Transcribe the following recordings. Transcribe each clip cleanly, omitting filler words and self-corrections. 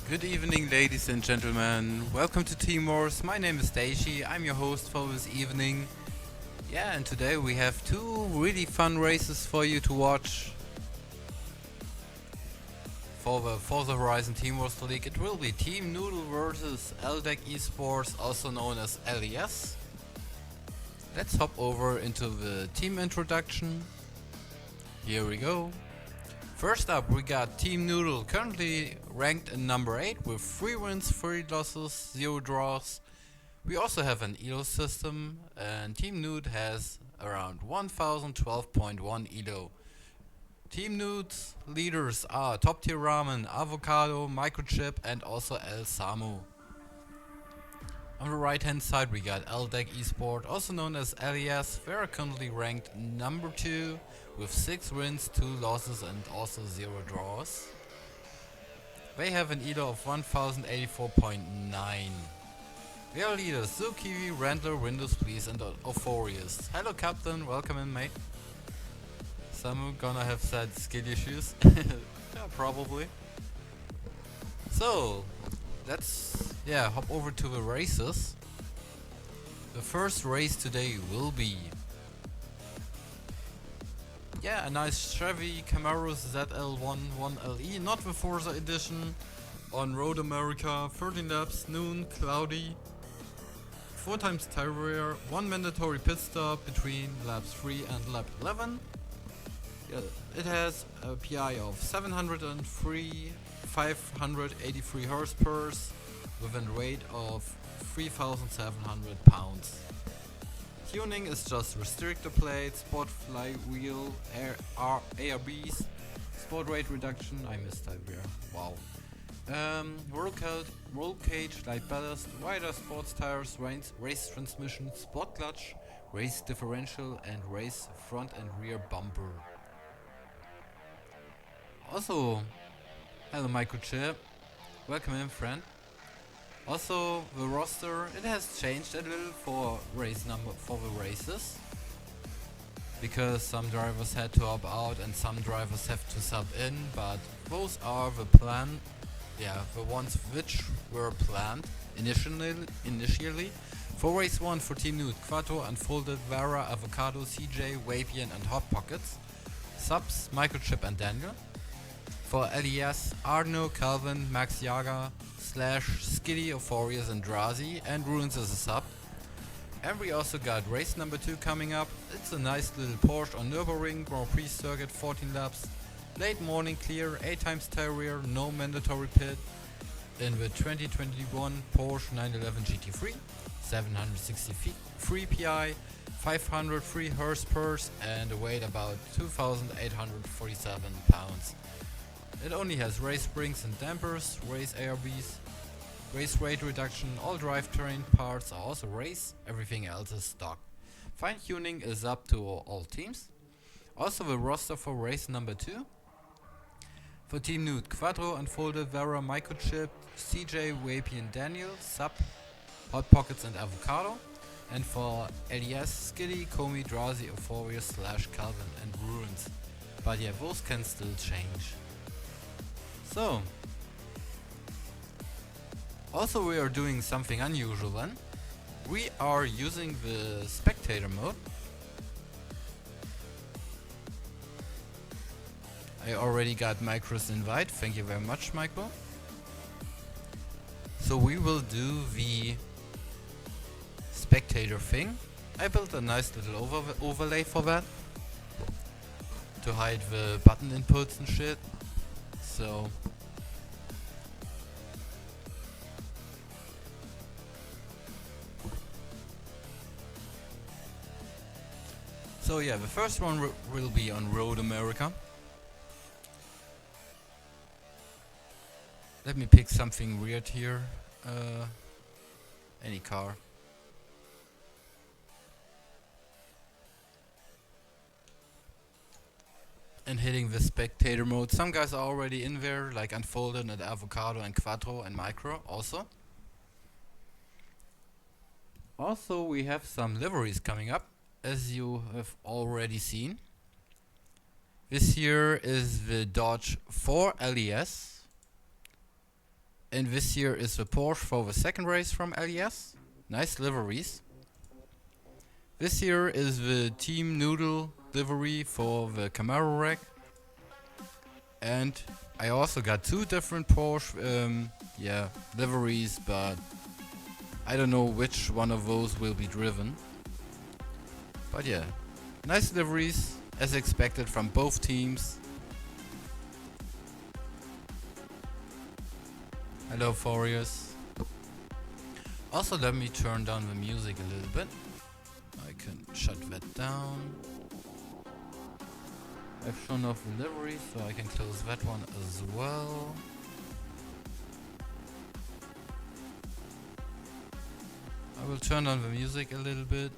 Good evening, ladies and gentlemen. Welcome to TeamWars. My name is Daisy. I'm your host for this evening. Yeah, and today we have two really fun races for you to watch for the Forza Horizon TeamWars League. It will be Team Noodle versus LDEC Esports, also known as LES. Let's hop over into the team introduction. Here we go. First up, we got Team Noodle, currently ranked in number 8 with 3 wins, 3 losses, 0 draws. We also have an elo system, and Team Nood has around 1012.1 elo. Team Nood's leaders are Top Tier Ramen, Avocado, Microchip, and also El Samu. On the right hand side we got LDEC Esport, also known as LES. They are currently ranked number 2 with 6 wins, 2 losses and also 0 draws. They have an elo of 1084.9. Their leaders Zukiwi, Randler, Windows Please and Euphorius. Hello Captain, welcome in mate. Some gonna have sad skill issues. Yeah, probably. So, let's hop over to the races. The first race today will be a nice Chevy Camaro ZL11LE, not the Forza edition, on Road America, 13 laps, noon, cloudy, 4 times tire wear, 1 mandatory pit stop between laps 3 and lap 11. It has a PI of 703, 583 horsepower, with a weight of 3,700 pounds. Tuning is just restrictor plate, sport flywheel, ARBs, sport rate reduction, I missed that here, wow. Roll cage, light ballast, wider sports tires, race transmission, sport clutch, race differential and race front and rear bumper. Also, hello Microchip, welcome in friend. Also, the roster, it has changed a little for the races, because some drivers had to opt out and some drivers have to sub in, but those are the the ones which were planned initially. For race 1 for Team Nood, Quattro, Unfolded, Vara, Avocado, CJ, Wapian and Hot Pockets. Subs, Microchip and Daniel. For LES, Arno, Calvin, Max Yaga, Slash, Skiddy, Euphorius and Drazi, and Ruins as a sub. And we also got race number 2 coming up. It's a nice little Porsche on Nürburgring Grand Prix circuit, 14 laps. Late morning clear, 8 times tire wear, no mandatory pit. In the 2021 Porsche 911 GT3, 763 PI, 503 horsepower and a weight about 2,847 pounds. It only has race springs and dampers, race ARBs, race rate reduction, all drivetrain parts are also race, everything else is stock. Fine tuning is up to all teams. Also the roster for race number 2. For Team Nood, Quattro, Unfolded, Vara, Microchip, CJ, Wapian, Daniel, Sub, Hot Pockets and Avocado. And for LES, Skiddy, Komi, Drazi, Euphoria, Slash, Calvin and Ruins. But yeah, those can still change. So, also we are doing something unusual then. We are using the spectator mode. I already got Micro's invite, thank you very much Micro. So we will do the spectator thing. I built a nice little overlay for that, to hide the button inputs and shit. So yeah, the first one will be on Road America. Let me pick something weird here. Any car. And hitting the spectator mode. Some guys are already in there, like Unfolded and Avocado and Quattro and Micro also. Also we have some liveries coming up, as you have already seen. This here is the Dodge 4 LES. And this here is the Porsche for the second race from LES. Nice liveries. This here is the Team Noodle livery for the Camaro rack. And I also got two different Porsche liveries, but I don't know which one of those will be driven. But yeah, nice liveries as expected from both teams. Hello Forius. Also let me turn down the music a little bit. I can shut that down. I've shown off the livery, so I can close that one as well. I will turn on the music a little bit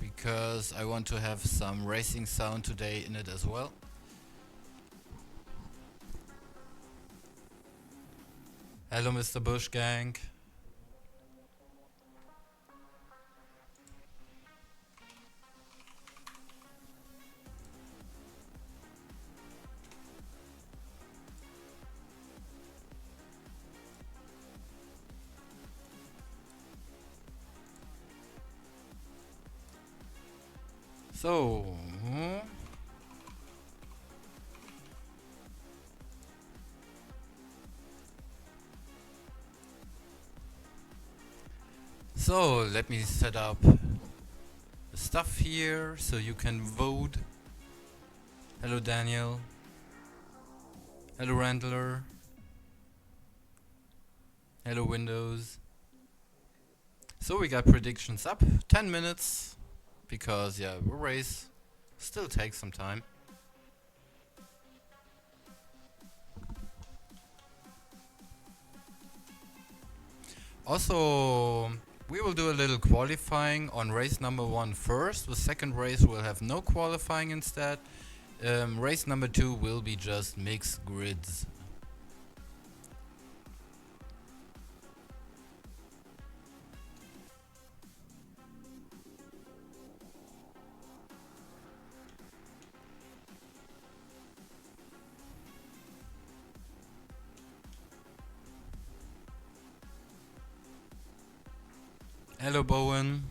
because I want to have some racing sound today in it as well. Hello Mr. Bush Gang. So let me set up the stuff here so you can vote. Hello Daniel. Hello Randler. Hello Windows. So we got predictions up 10 minutes because yeah, the race still takes some time. Also, we will do a little qualifying on race number 1 first. The second race will have no qualifying instead. Race number 2 will be just mixed grids. Hello Bowen.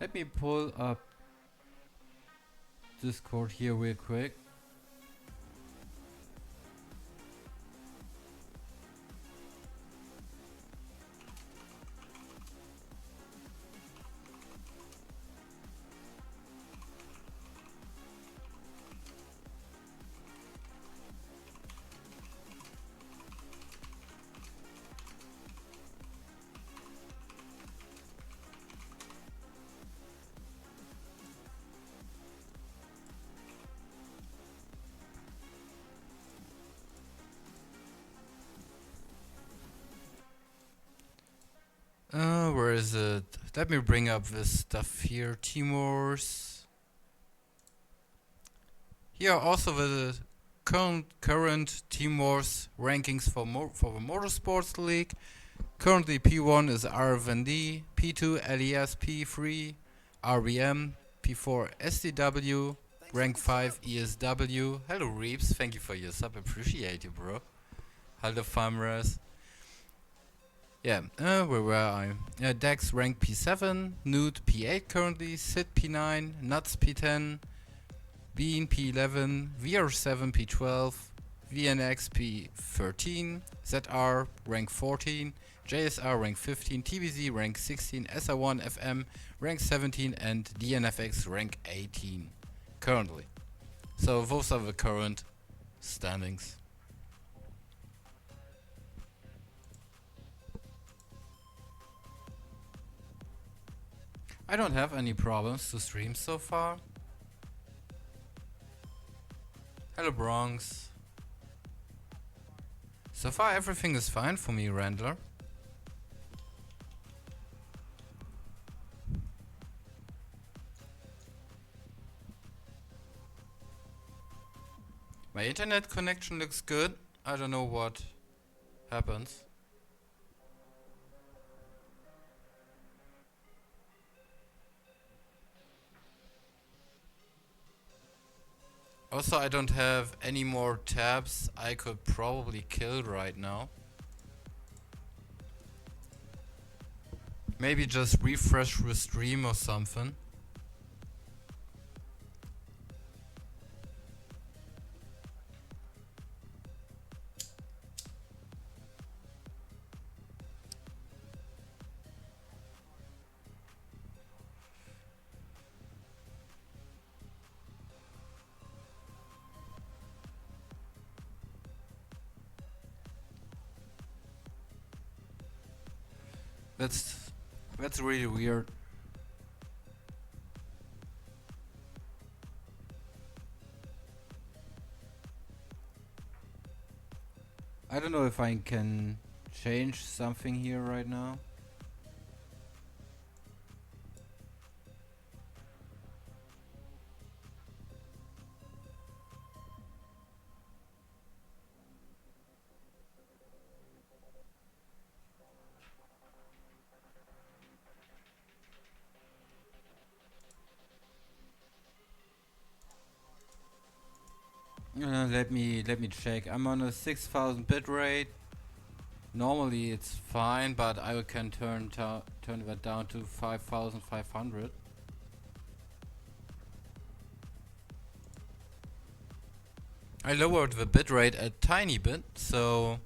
Let me pull up Discord here real quick. Where is it? Let me bring up this stuff here. TeamWars. Here are also the current TeamWars rankings for the Motorsports League. Currently P1 is RFND, P2 LES, P3 RBM, P4 SDW, rank 5 ESW. Hello Reeps, thank you for your sub, appreciate you bro. Hello Farmers. Yeah, where were I? Dex rank P7, Nood P8 currently, Sid P9, Nuts P10, Bean P11, VR7 P12, VNX P13, ZR rank 14, JSR rank 15, TBZ rank 16, SR1 FM rank 17 and DNFX rank 18 currently. So those are the current standings. I don't have any problems to stream so far. Hello Bronx. So far everything is fine for me, Randler. My internet connection looks good. I don't know what happens. Also, I don't have any more tabs I could probably kill right now. Maybe just refresh the stream or something. That's really weird. I don't know if I can change something here right now. Let me check. I'm on a 6000 bit rate. Normally it's fine, but I can turn that down to 5500. I lowered the bitrate a tiny bit, so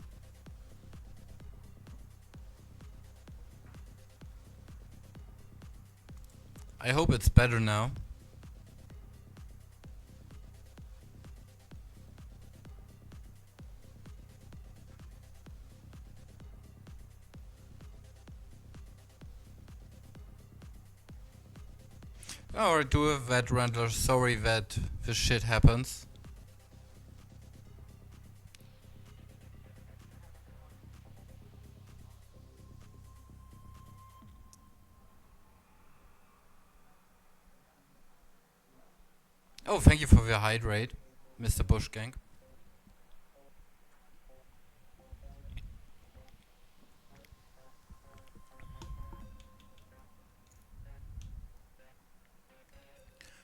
I hope it's better now. Or do a vet render, sorry that this shit happens. Oh, thank you for the hydrate, Mr. Bushgang.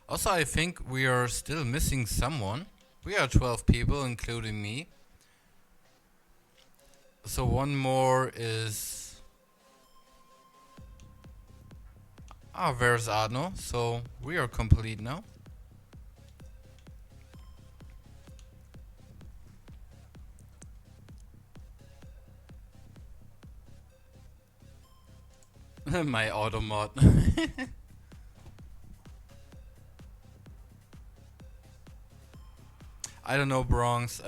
Also, I think we are still missing someone. We are 12 people, including me. So one more is... Ah, where's Arno? So we are complete now. My auto mod. I don't know, Bronx.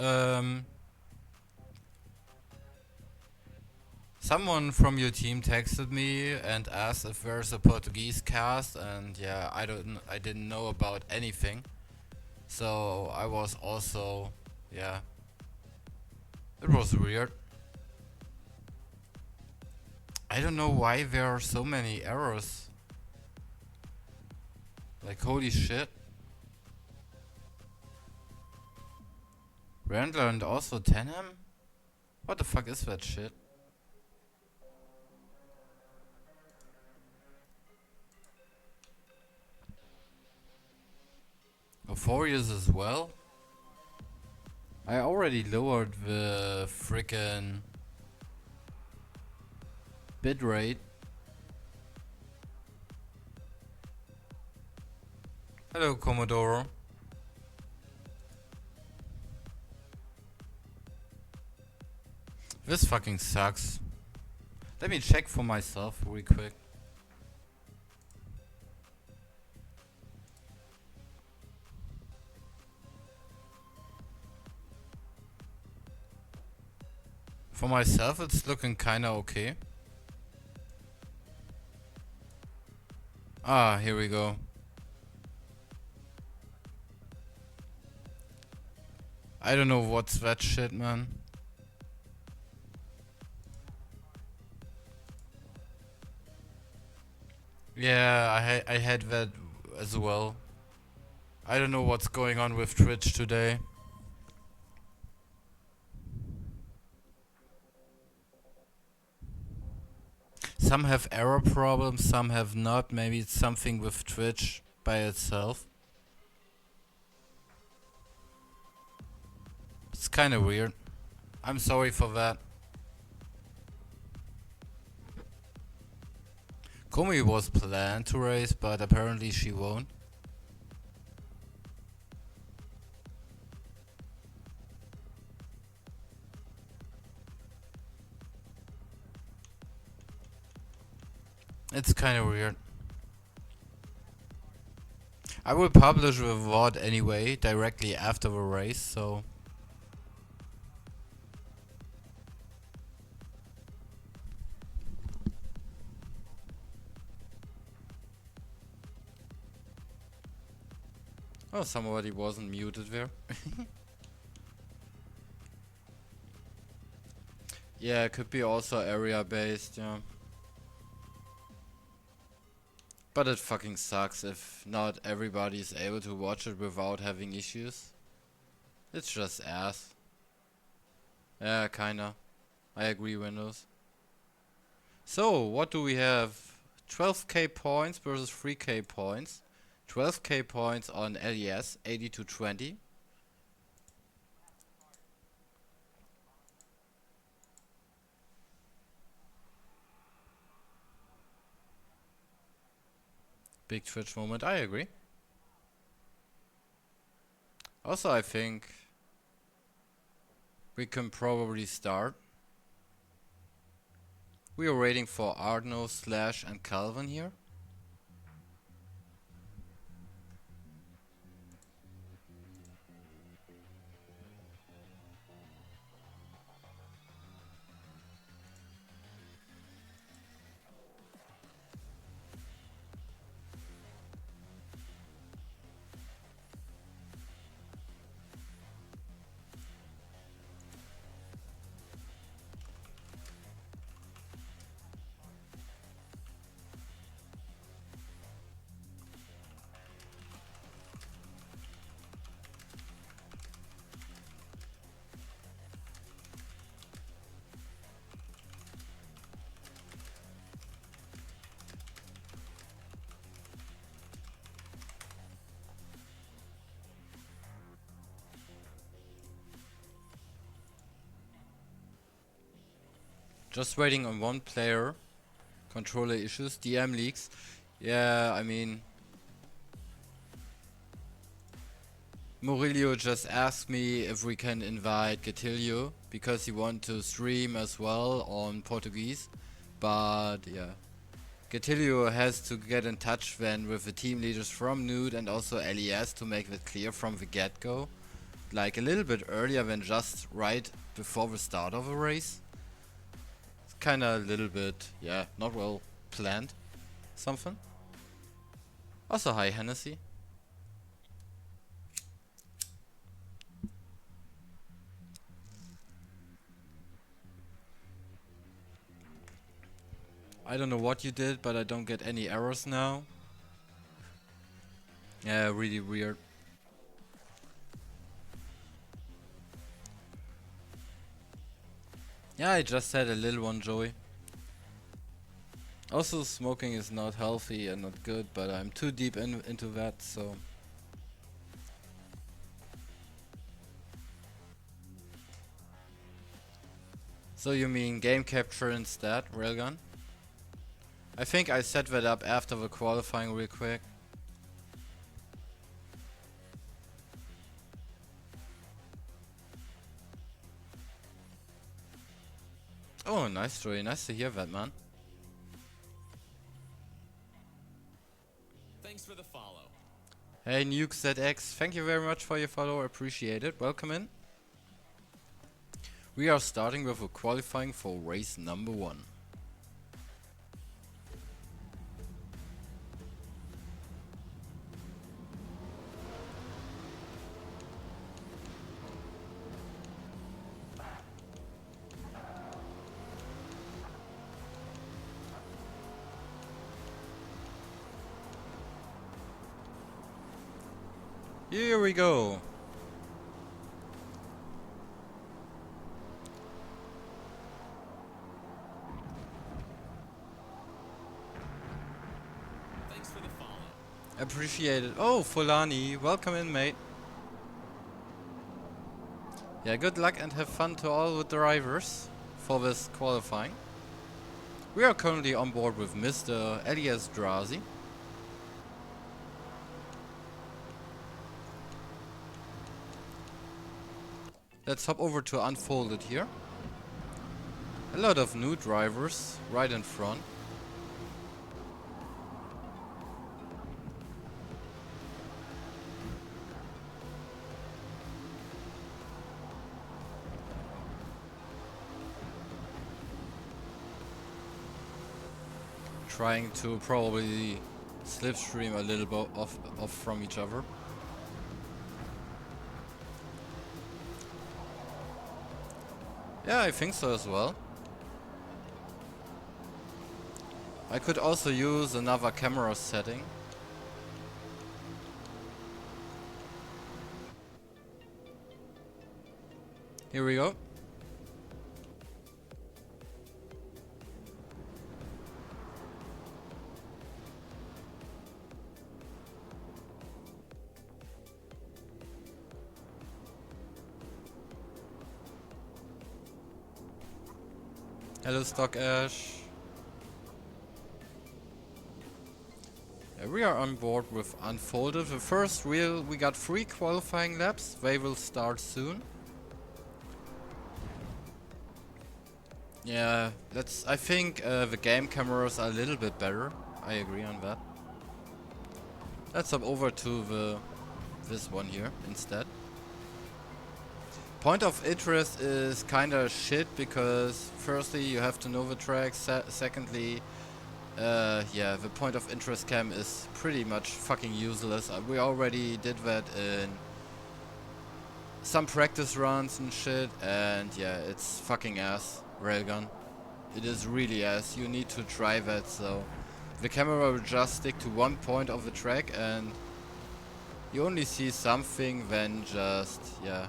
Someone from your team texted me and asked if there's a Portuguese cast, and yeah, I didn't know about anything. So I was also, yeah, it was weird. I don't know why there are so many errors. Like, holy shit. Randler and also Tenham? What the fuck is that shit? Oh, 4 years as well? I already lowered the frickin' bitrate. Hello, Commodore. This fucking sucks. Let me check for myself real quick. For myself, it's looking kinda okay. Ah, here we go. I don't know what's that shit, man. Yeah, I had that as well. I don't know what's going on with Twitch today. Some have error problems, some have not. Maybe it's something with Twitch by itself. It's kinda weird. I'm sorry for that. Komi was planned to race, but apparently she won't. It's kinda weird. I will publish the VOD anyway, directly after the race, so... Oh, somebody wasn't muted there. Yeah, it could be also area based, yeah. But it fucking sucks if not everybody is able to watch it without having issues. It's just ass. Yeah, kinda. I agree, Windows. So, what do we have? 12k points versus 3k points. 12k points on LES, 80 to 20. Big Twitch moment, I agree. Also, I think we can probably start. We are waiting for Arno, Slash and Calvin here. Just waiting on one player. Controller issues, DM leaks. Yeah, I mean... Murillo just asked me if we can invite Gatilio, because he wants to stream as well on Portuguese. But yeah. Gatilio has to get in touch then with the team leaders from Nood and also LES to make that clear from the get-go. Like a little bit earlier than just right before the start of a race. It's kinda a little bit, yeah, not well planned. Something. Also, hi Hennessy. I don't know what you did, but I don't get any errors now. Yeah, really weird. Yeah, I just had a little one, Joey. Also, smoking is not healthy and not good, but I'm too deep into that, so... So you mean game capture instead, railgun? I think I set that up after the qualifying real quick. Oh, nice, Joey. Nice to hear that, man. Thanks for the follow. Hey, NukeZX, thank you very much for your follow. Appreciate it. Welcome in. We are starting with a qualifying for race number 1. Here we go. Thanks for the follow. Appreciate it. Oh, Fulani, welcome in, mate. Yeah, good luck and have fun to all the drivers for this qualifying. We are currently on board with Mr. Elias Drazi. Let's hop over to Unfolded here. A lot of new drivers right in front. Trying to probably slipstream a little bit off from each other. Yeah, I think so as well. I could also use another camera setting. Here we go. Hello, Stock Ash. We are on board with Unfolded. The first wheel, we got 3 qualifying laps. They will start soon. Yeah, I think the game cameras are a little bit better. I agree on that. Let's hop over to this one here instead. Point of interest is kinda shit because firstly you have to know the track, secondly yeah, the point of interest cam is pretty much fucking useless. We already did that in some practice runs and shit, and yeah, it's fucking ass, railgun. It is really ass. You need to try that, so the camera will just stick to one point of the track and you only see something when just, yeah,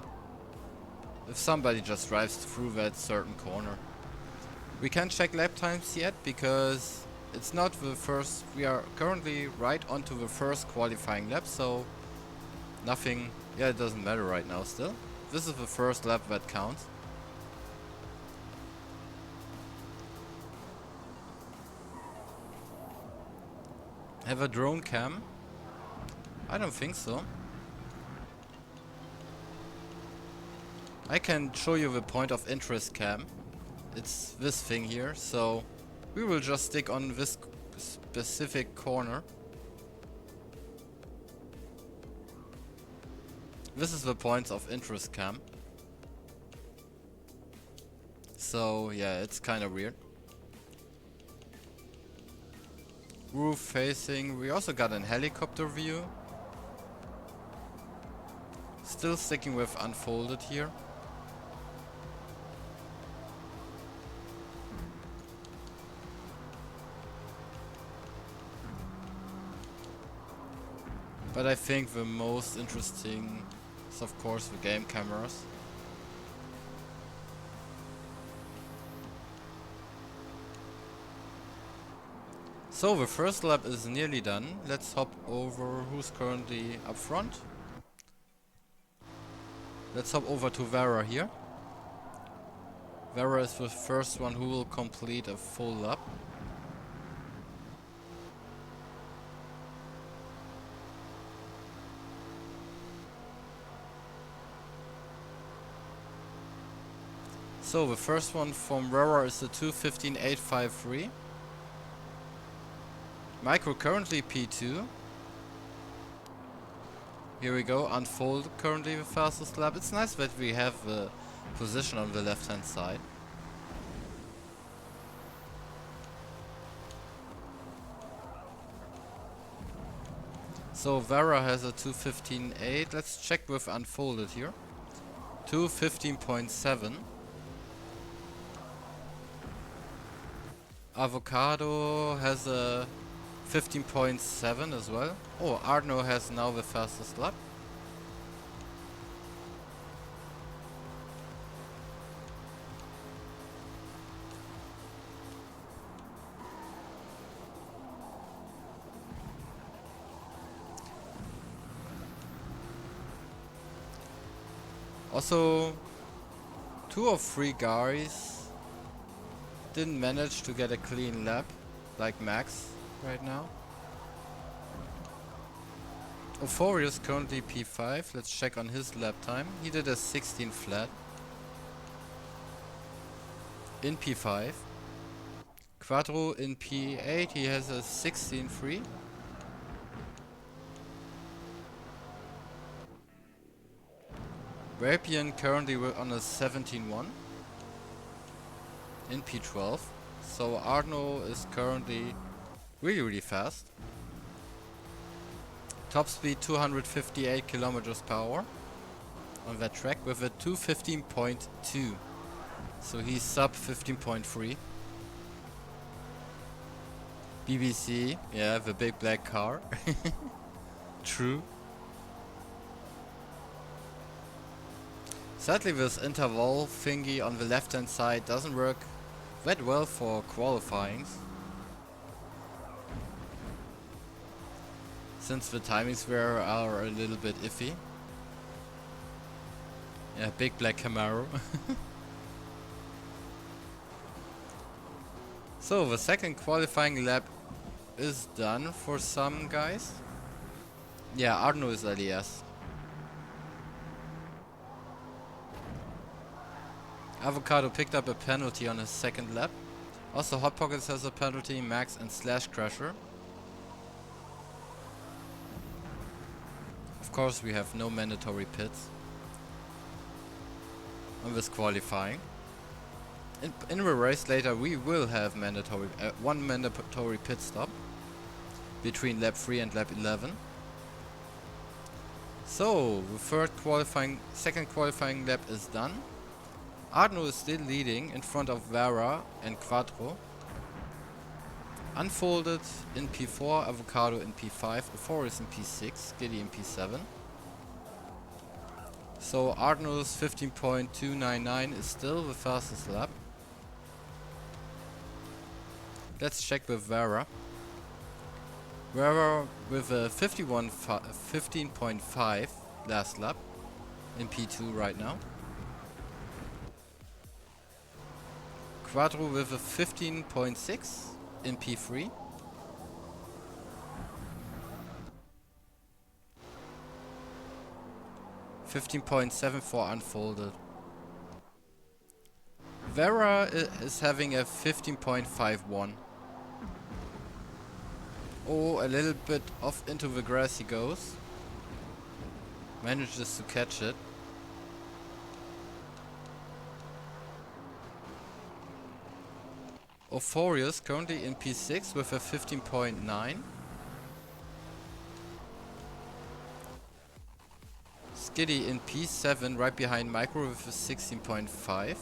if somebody just drives through that certain corner. We can't check lap times yet because it's not the first. We are currently right onto the first qualifying lap, so nothing. Yeah, it doesn't matter right now still. This is the first lap that counts. Have a drone cam? I don't think so. I can show you the point of interest cam. It's this thing here, so we will just stick on this specific corner. This is the points of interest cam. So yeah, it's kind of weird. Roof facing. We also got an helicopter view. Still sticking with Unfolded here. But I think the most interesting is of course the game cameras. So the first lap is nearly done. Let's hop over who's currently up front. Let's hop over to Vera here. Vera is the first one who will complete a full lap. So the first one from Vera is the 2:15.853. Micro currently P2. Here we go, Unfold currently the fastest lap. It's nice that we have the position on the left hand side. So Vera has a 2:15.8. Let's check with Unfolded here. 2:15.7. Avocado has a 15.7 as well. Oh, Arno has now the fastest lap. Also, 2 or 3 guys didn't manage to get a clean lap, like Max right now. Euphoria is currently P5. Let's check on his lap time. He did a 16 flat in P5. Quattro in P8, he has a 16 free. Rapian currently on a 17-1 in P12. So Arno is currently really fast. Top speed 258 kilometers per hour on that track with a 215.2. So he's sub 15.3. BBC, yeah, the big black car. True. Sadly, this interval thingy on the left hand side doesn't work that well for qualifyings, since the timings there are a little bit iffy. Yeah, big black Camaro. So the second qualifying lap is done for some guys. Yeah, Arno is LES. Avocado picked up a penalty on his second lap. Also Hot Pockets has a penalty, Max and Slash Crasher. Of course we have no mandatory pits on this qualifying. In the race later we will have mandatory one mandatory pit stop between lap 3 and lap 11. So the second qualifying lap is done. Arno is still leading in front of Vera and Quattro. Unfolded in P4, Avocado in P5, Forza in P6, Giddy in P7. So Arno's 15.299 is still the fastest lap. Let's check with Vera. Vera with a 15.5 last lap in P2 right now. Quattro with a 15.6 in P3. $15.7 for unfolded. Vera is having a 15.51. Oh, a little bit off into the grass he goes. Manages to catch it. Euphorius currently in P6 with a 15.9. Skiddy in P7 right behind Micro with a 16.5.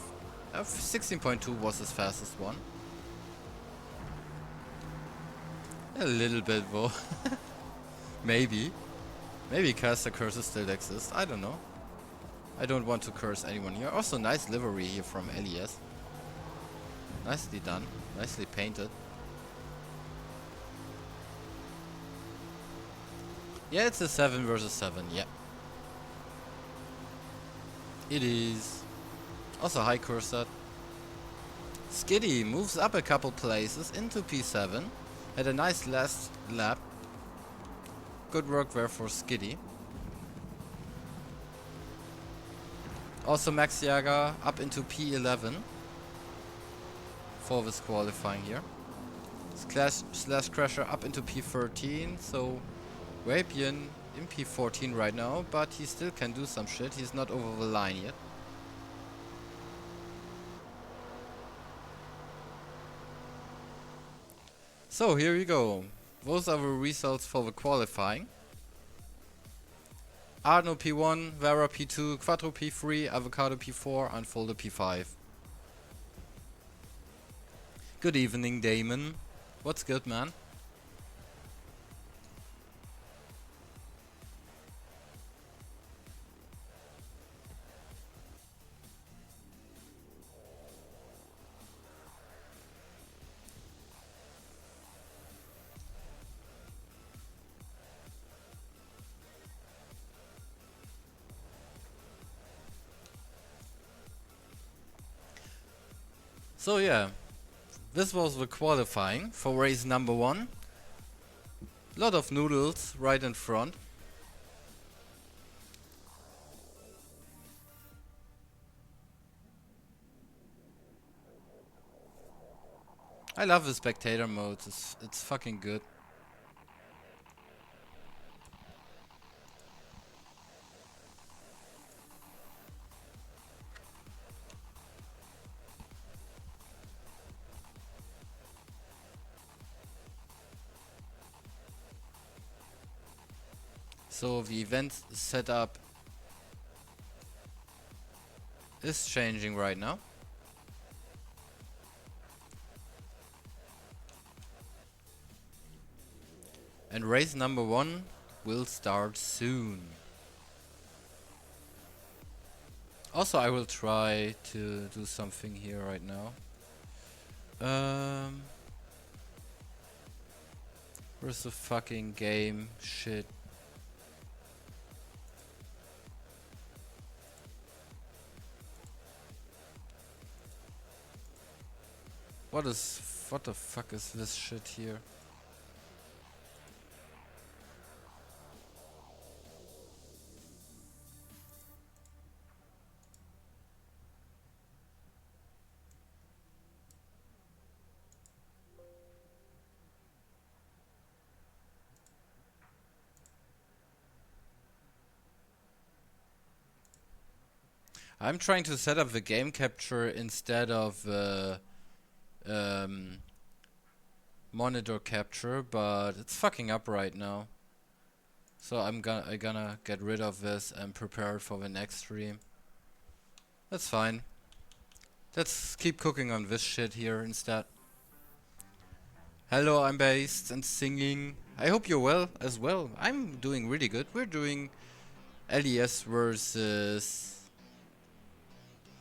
16.2 was his fastest one. A little bit though. Maybe. Maybe caster curses still exist. I don't know. I don't want to curse anyone here. Also nice livery here from LES. Nicely done. Nicely painted. Yeah, it's a 7 versus 7. Yeah. It is. Also high cursor. Skiddy moves up a couple places into P7. Had a nice last lap. Good work there for Skiddy. Also Max Jager up into P11 for this qualifying here. Slash Crasher up into P13. So Rapian in P14 right now, but he still can do some shit. He's not over the line yet. So here you go. Those are the results for the qualifying. Arno P1, Vera P2, Quattro P3, Avocado P4, Unfolded P5. Good evening, Damon. What's good, man? So yeah, this was the qualifying for race number 1. Lot of noodles right in front. I love the spectator mode, it's fucking good. So the event setup is changing right now. And race number 1 will start soon. Also, I will try to do something here right now. Where's the fucking game? Shit. What the fuck is this shit here? I'm trying to set up the game capture instead of um, monitor capture, but it's fucking up right now. So I'm gonna get rid of this and prepare for the next stream. That's fine. Let's keep cooking on this shit here instead. Hello, I'm based and singing. I hope you're well as well. I'm doing really good. We're doing LES versus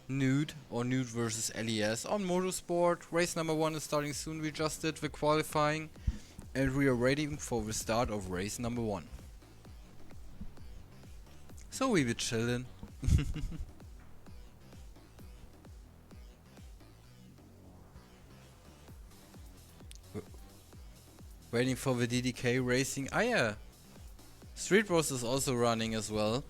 Nood, or Nood versus LES on Motorsport. Race number 1 is starting soon. We just did the qualifying and we are waiting for the start of race number 1. So we be chillin'. Waiting for the DDK racing. Ah yeah, Street Wars is also running as well.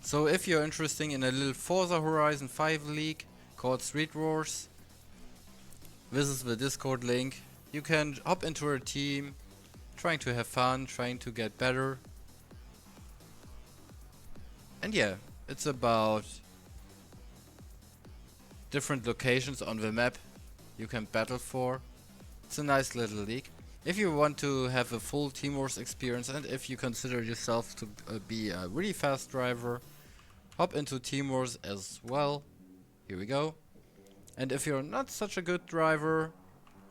So if you're interested in a little Forza Horizon 5 league called Street Wars, this is the Discord link. You can hop into a team, trying to have fun, trying to get better. And yeah, it's about different locations on the map you can battle for. It's a nice little league. If you want to have a full TeamWars experience and if you consider yourself to be a really fast driver, hop into TeamWars as well. Here we go. And if you're not such a good driver,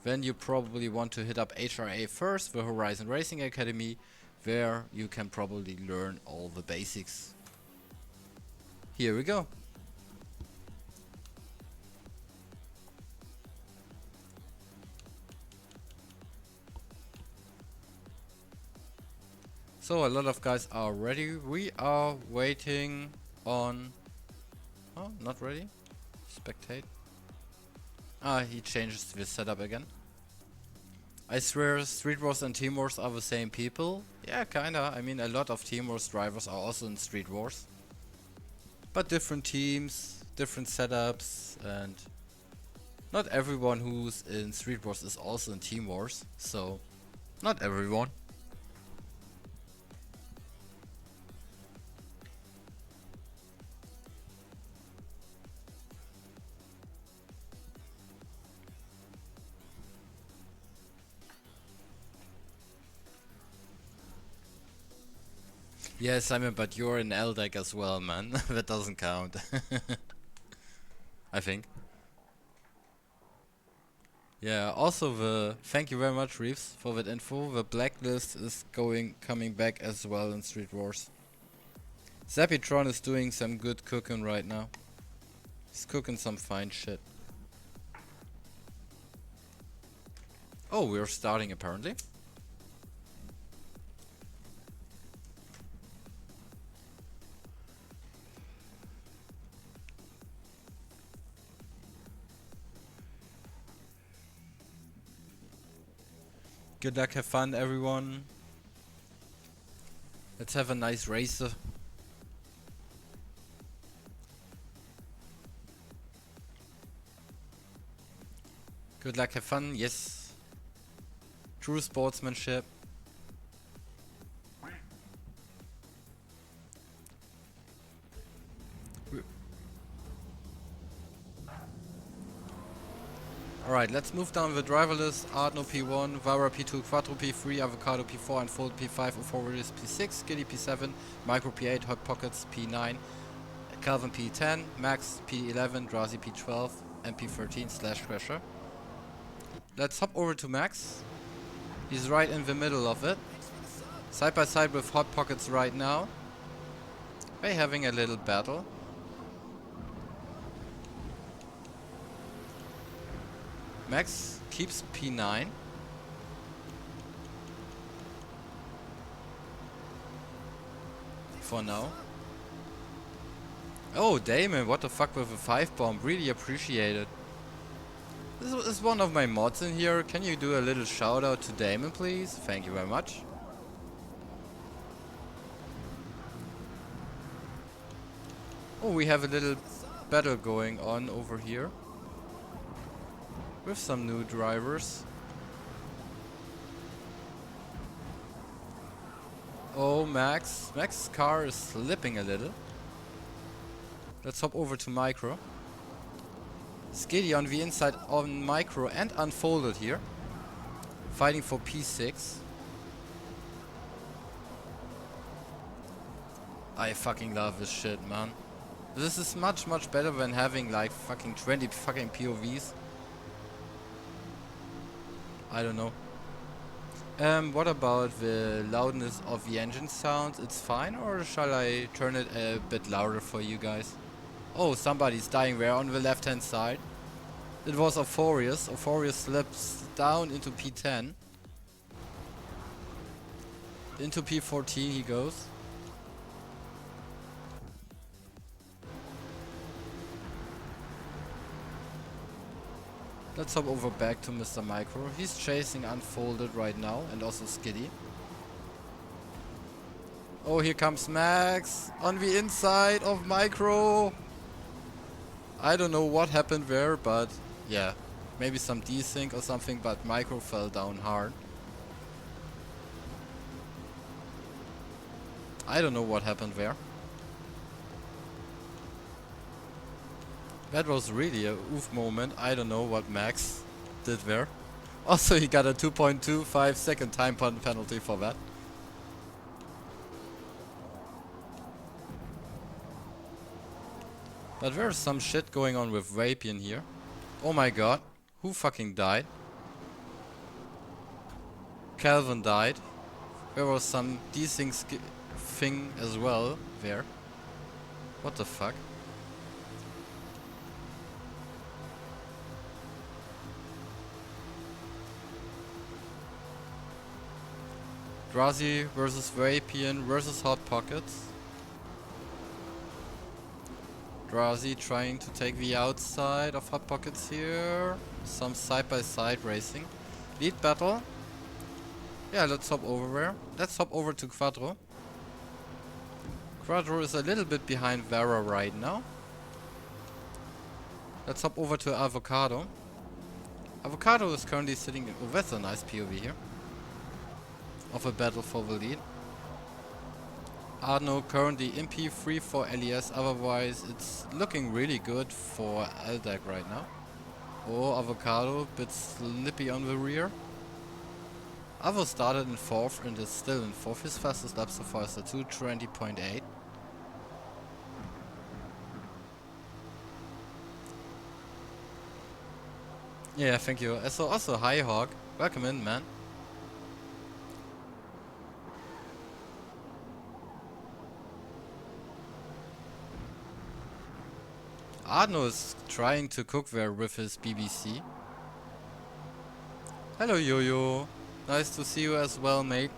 then you probably want to hit up HRA first, the Horizon Racing Academy, where you can probably learn all the basics. Here we go. So a lot of guys are ready. We are waiting on... Oh, not ready? Spectate. Ah, he changes the setup again. I swear Street Wars and Team Wars are the same people. Yeah, kinda. I mean, a lot of Team Wars drivers are also in Street Wars. But different teams, different setups, and not everyone who's in Street Wars is also in Team Wars. So, not everyone. Yeah, Simon, but you're in LDEC as well, man. That doesn't count. I think. Yeah, also thank you very much, Reeves, for that info. The blacklist is coming back as well in Street Wars. Zappitron is doing some good cooking right now. He's cooking some fine shit. Oh, we're starting apparently. Good luck, have fun everyone. Let's have a nice race. Good luck, have fun, yes. True sportsmanship. Alright, let's move down the driver list. Arno P1, Vara P2, Quattro P3, Avocado P4, Unfold P5, Euphoria P6, Giddy P7, Micro P8, Hot Pockets P9, Calvin P10, Max P11, Drazi P12, and P13 slash Crasher. Let's hop over to Max. He's right in the middle of it. Side by side with Hot Pockets right now. They're having a little battle. Max keeps P9. For now. Oh, Damon, what the fuck with a 5 bomb? Really appreciate it. This is one of my mods in here. Can you do a little shout out to Damon, please? Thank you very much. Oh, we have a little battle going on over here. With some new drivers. Oh, Max. Max's car is slipping a little. Let's hop over to Micro. Skiddy on the inside on Micro and Unfolded here. Fighting for P6. I fucking love this shit, man. This is much better than having like fucking 20 fucking POVs. I don't know. What about the loudness of the engine sounds? It's fine, or shall I turn it a bit louder for you guys? Oh, somebody's dying there on the left hand side. It was Euphorius. Euphorius slips down into P10. Into P14 he goes. Let's hop over back to Mr. Micro. He's chasing Unfolded right now, and also Skiddy. Oh, here comes Max on the inside of Micro. I don't know what happened there, but yeah, maybe some desync or something, but Micro fell down hard. I don't know what happened there. That was really a oof moment. I don't know what Max did there. Also, he got a 2.25 second time penalty for that. But there's some shit going on with Rapian here. Oh my god. Who fucking died? Calvin died. There was some desync thing as well there. What the fuck? Drazi versus Rapian versus Hot Pockets. Drazi trying to take the outside of Hot Pockets here. Some side by side racing. Lead battle. Yeah, let's hop over there. Let's hop over to Quattro. Quattro is a little bit behind Vara right now. Let's hop over to Avocado. Avocado is currently sitting in... Oh, that's a nice POV here. Of a battle for the lead. Arno currently in P3 for LES, otherwise it's looking really good for LDAC right now. Oh, Avocado, bit slippy on the rear. Avo started in 4th and is still in 4th. His fastest lap so far is a 2:20.8. Yeah, thank you. Also, hi Hawk. Welcome in, man. Arno is trying to cook there with his BBC. Hello Yo-Yo. Nice to see you as well, mate.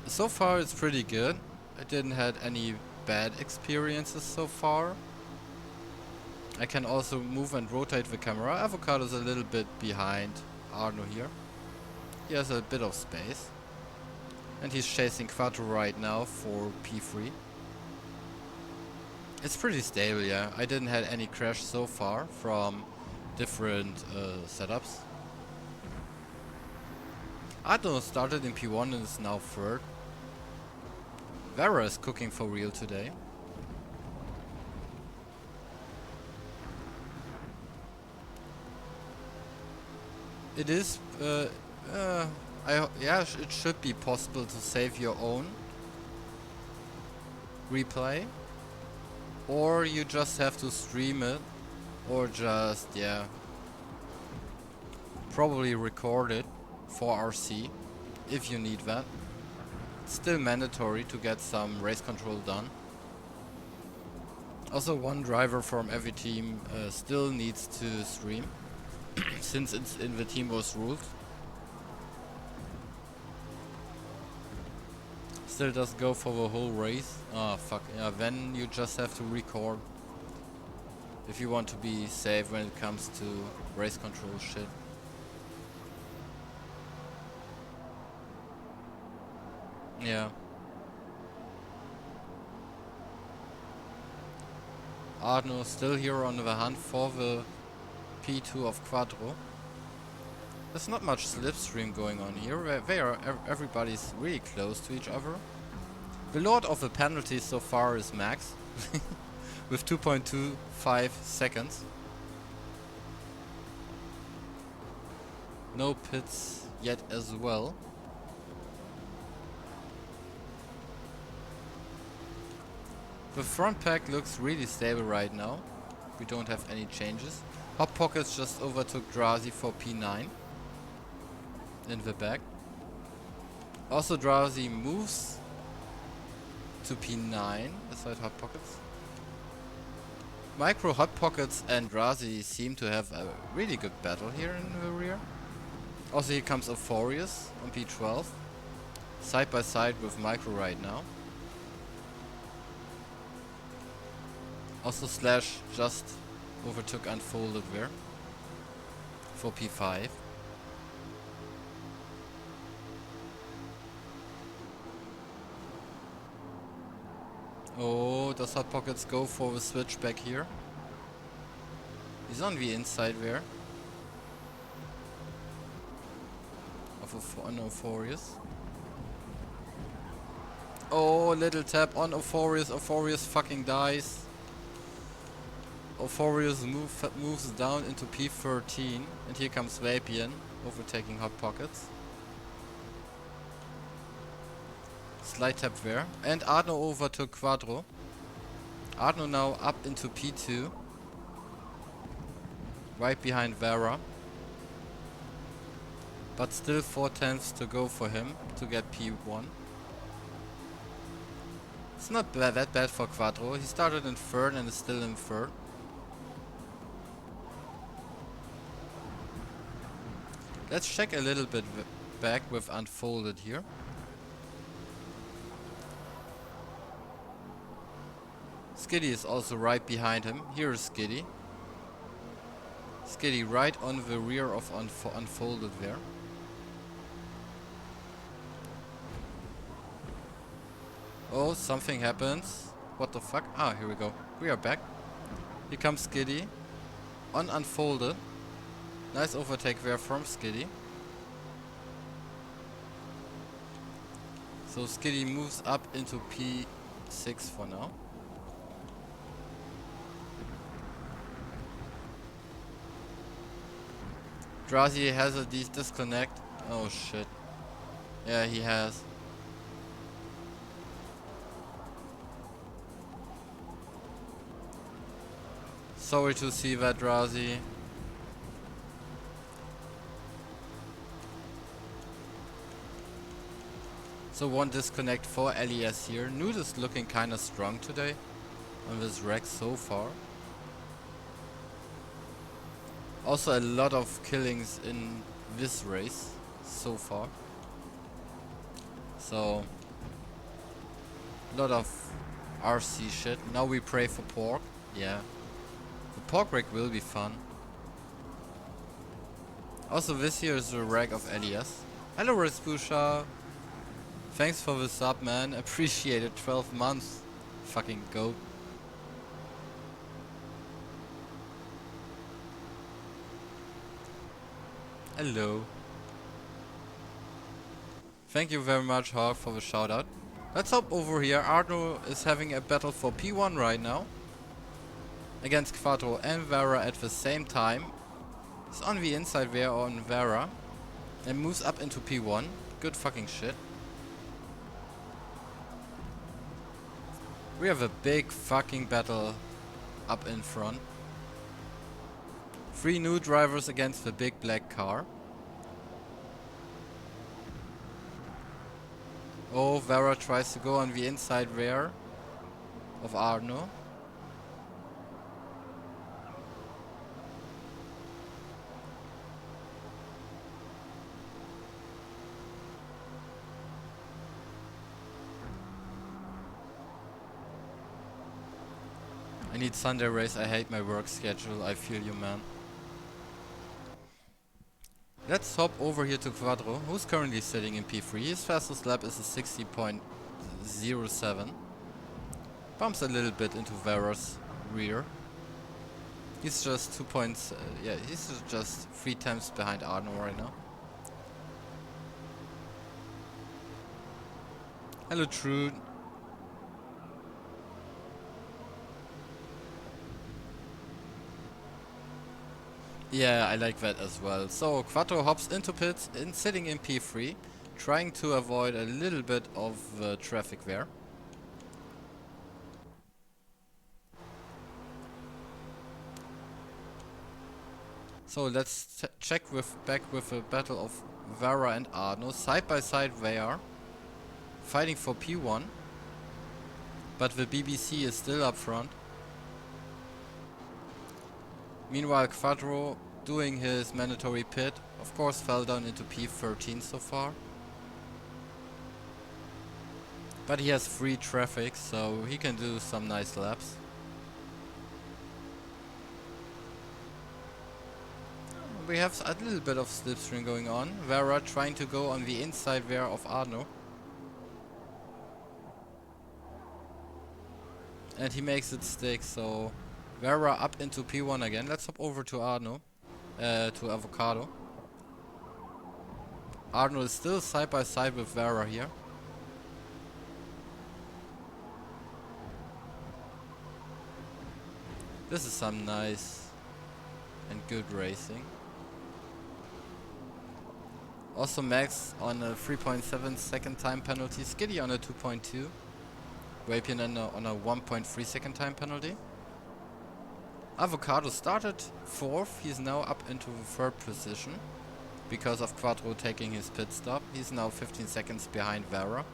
So far it's pretty good. I didn't had any bad experiences so far. I can also move and rotate the camera. Avocado is a little bit behind Arno here. He has a bit of space. And he's chasing Quattro right now for P3. It's pretty stable, yeah. I didn't have any crash so far from different setups. Arno started in P1 and is now third. Vera is cooking for real today. It is, yeah, it should be possible to save your own replay, or you just have to stream it, or just, yeah, probably record it for RC if you need that. It's still mandatory to get some race control done. Also, one driver from every team still needs to stream since it's in the TeamWars rules. Still does go for the whole race. Ah, fuck. Yeah, then you just have to record if you want to be safe when it comes to race control shit. Yeah. Arno still here on the hunt for the P2 of Quattro. There's not much slipstream going on here. Everybody's really close to each other. The lord of the penalties so far is Max with 2.25 seconds. No pits yet as well. The front pack looks really stable right now. We don't have any changes. Hot Pockets just overtook Drazi for P9 in the back. Also Drazi moves to P9 beside Hot Pockets. Micro, Hot Pockets and Drazi seem to have a really good battle here in the rear. Also here comes Euphorius on P12. Side by side with Micro right now. Also Slash just overtook Unfolded there for P5. Oh, does Hot Pockets go for the switchback here? He's on the inside there. Of Euphorius. Oh, little tap on Euphorius. Euphorius fucking dies. Euphorius moves down into P13, and here comes Vapian, overtaking Hot Pockets. Slight tap there, and Arno overtook Quattro. Arno now up into P2, right behind Vera. But still 4/10 to go for him to get P1. It's not that bad for Quattro. He started in third and is still in third. Let's check a little bit back with Unfolded here. Skiddy is also right behind him. Here is Skiddy. Skiddy right on the rear of Unfolded there. Oh, something happens. What the fuck? Ah, here we go. We are back. Here comes Skiddy on Unfolded. Nice overtake there from Skiddy. So Skiddy moves up into P6 for now. Drazi has a disconnect. Oh shit. Yeah, he has. Sorry to see that, Drazi. So one disconnect for LES here. Nood is looking kinda strong today on this wreck so far. Also a lot of killings in this race so far. So a lot of RC shit. Now we pray for Pork. Yeah. The pork rack will be fun. Also, this here is the rack of Elias. Hello, Respusha. Thanks for the sub, man. Appreciate it. 12 months. Fucking goat. Hello. Thank you very much, Hawk, for the shout out. Let's hop over here. Arno is having a battle for P1 right now. Against Quattro and Vera at the same time. He's on the inside there on Vera. And moves up into P1. Good fucking shit. We have a big fucking battle up in front. 3 new drivers against the big black car. Oh, Vera tries to go on the inside there of Arno. I need Sunday race. I hate my work schedule. I feel you, man. Let's hop over here to Quattro, who's currently sitting in P3. His fastest lap is a 60.07. Bumps a little bit into Vera's rear. He's just 2 points, yeah, he's just 3 times behind Arno right now. Hello, Trude. Yeah, I like that as well. So Quattro hops into pits and sitting in P3, trying to avoid a little bit of traffic there. So let's check back with the battle of Vera and Arno. Side by side they are fighting for P1, but the BBC is still up front. Meanwhile, Quattro, doing his mandatory pit, of course fell down into P13 so far. But he has free traffic, so he can do some nice laps. We have a little bit of slipstream going on. Vera trying to go on the inside there of Arno. And he makes it stick, so Vera up into P1 again. Let's hop over to Arno, to Avocado. Arno is still side by side with Vera here. This is some nice and good racing. Also Max on a 3.7 second time penalty, Skiddy on a 2.2, Rapian on a 1.3 second time penalty. Avocado started 4th, he's now up into the 3rd position because of Quattro taking his pit stop. He's now 15 seconds behind Vera.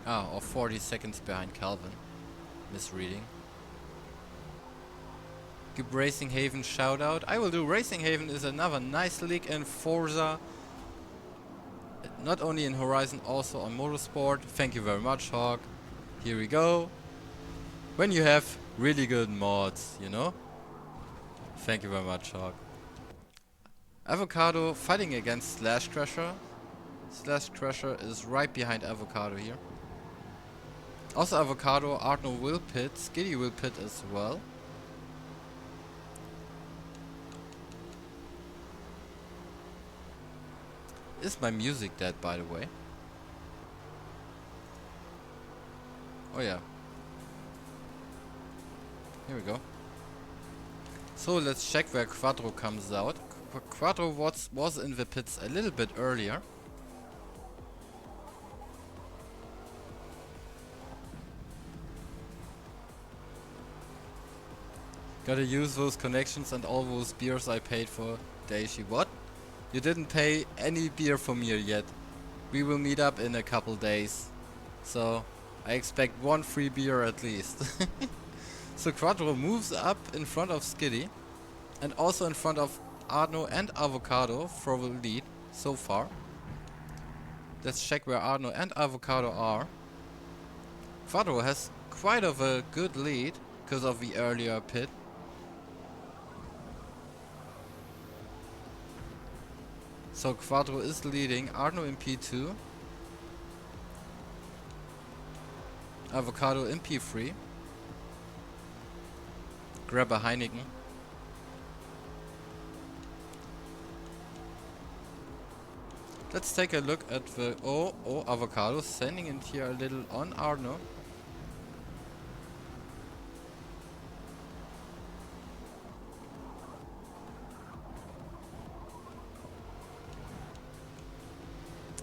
Or 40 seconds behind Calvin. Misreading. Give Racing Haven shout out. I will do. Racing Haven is another nice league in Forza. Not only in Horizon, also on Motorsport. Thank you very much, Hawk. Here we go. When you have really good mods, you know? Thank you very much, Hawk. Avocado fighting against Slash Crasher. Slash Crasher is right behind Avocado here. Also Avocado, Arno will pit, Skiddy will pit as well. Is my music dead, by the way? Oh yeah. Here we go. So let's check where Quattro comes out. Quattro was in the pits a little bit earlier. Gotta use those connections and all those beers I paid for. Daishi, what? You didn't pay any beer for me yet. We will meet up in a couple days. So, I expect 1 free beer at least. So Quattro moves up in front of Skiddy. And also in front of Arno and Avocado for the lead so far. Let's check where Arno and Avocado are. Quadro has quite of a good lead because of the earlier pit. So Quadro is leading, Arno in P2. Avocado in P3. Grab a Heineken. Let's take a look at the... Oh, Avocado sending it here a little on Arno.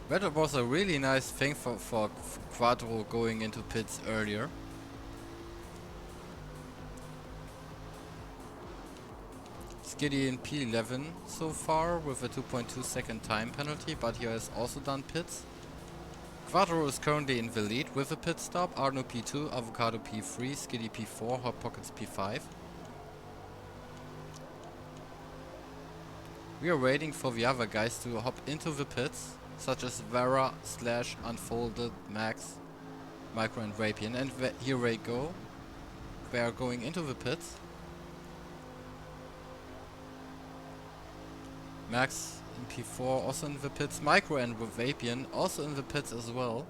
That was a really nice thing for Quadro going into pits earlier. Skiddy in P11 so far with a 2.2 second time penalty, but he has also done pits. Quadro is currently in the lead with a pit stop. Arno P2, Avocado P3, Skiddy P4, Hot Pockets P5. We are waiting for the other guys to hop into the pits, such as Vera, Slash, Unfolded, Max, Micro and Rapian, and here they go. They are going into the pits. Max in P4 also in the pits, Micro and Vapian also in the pits as well.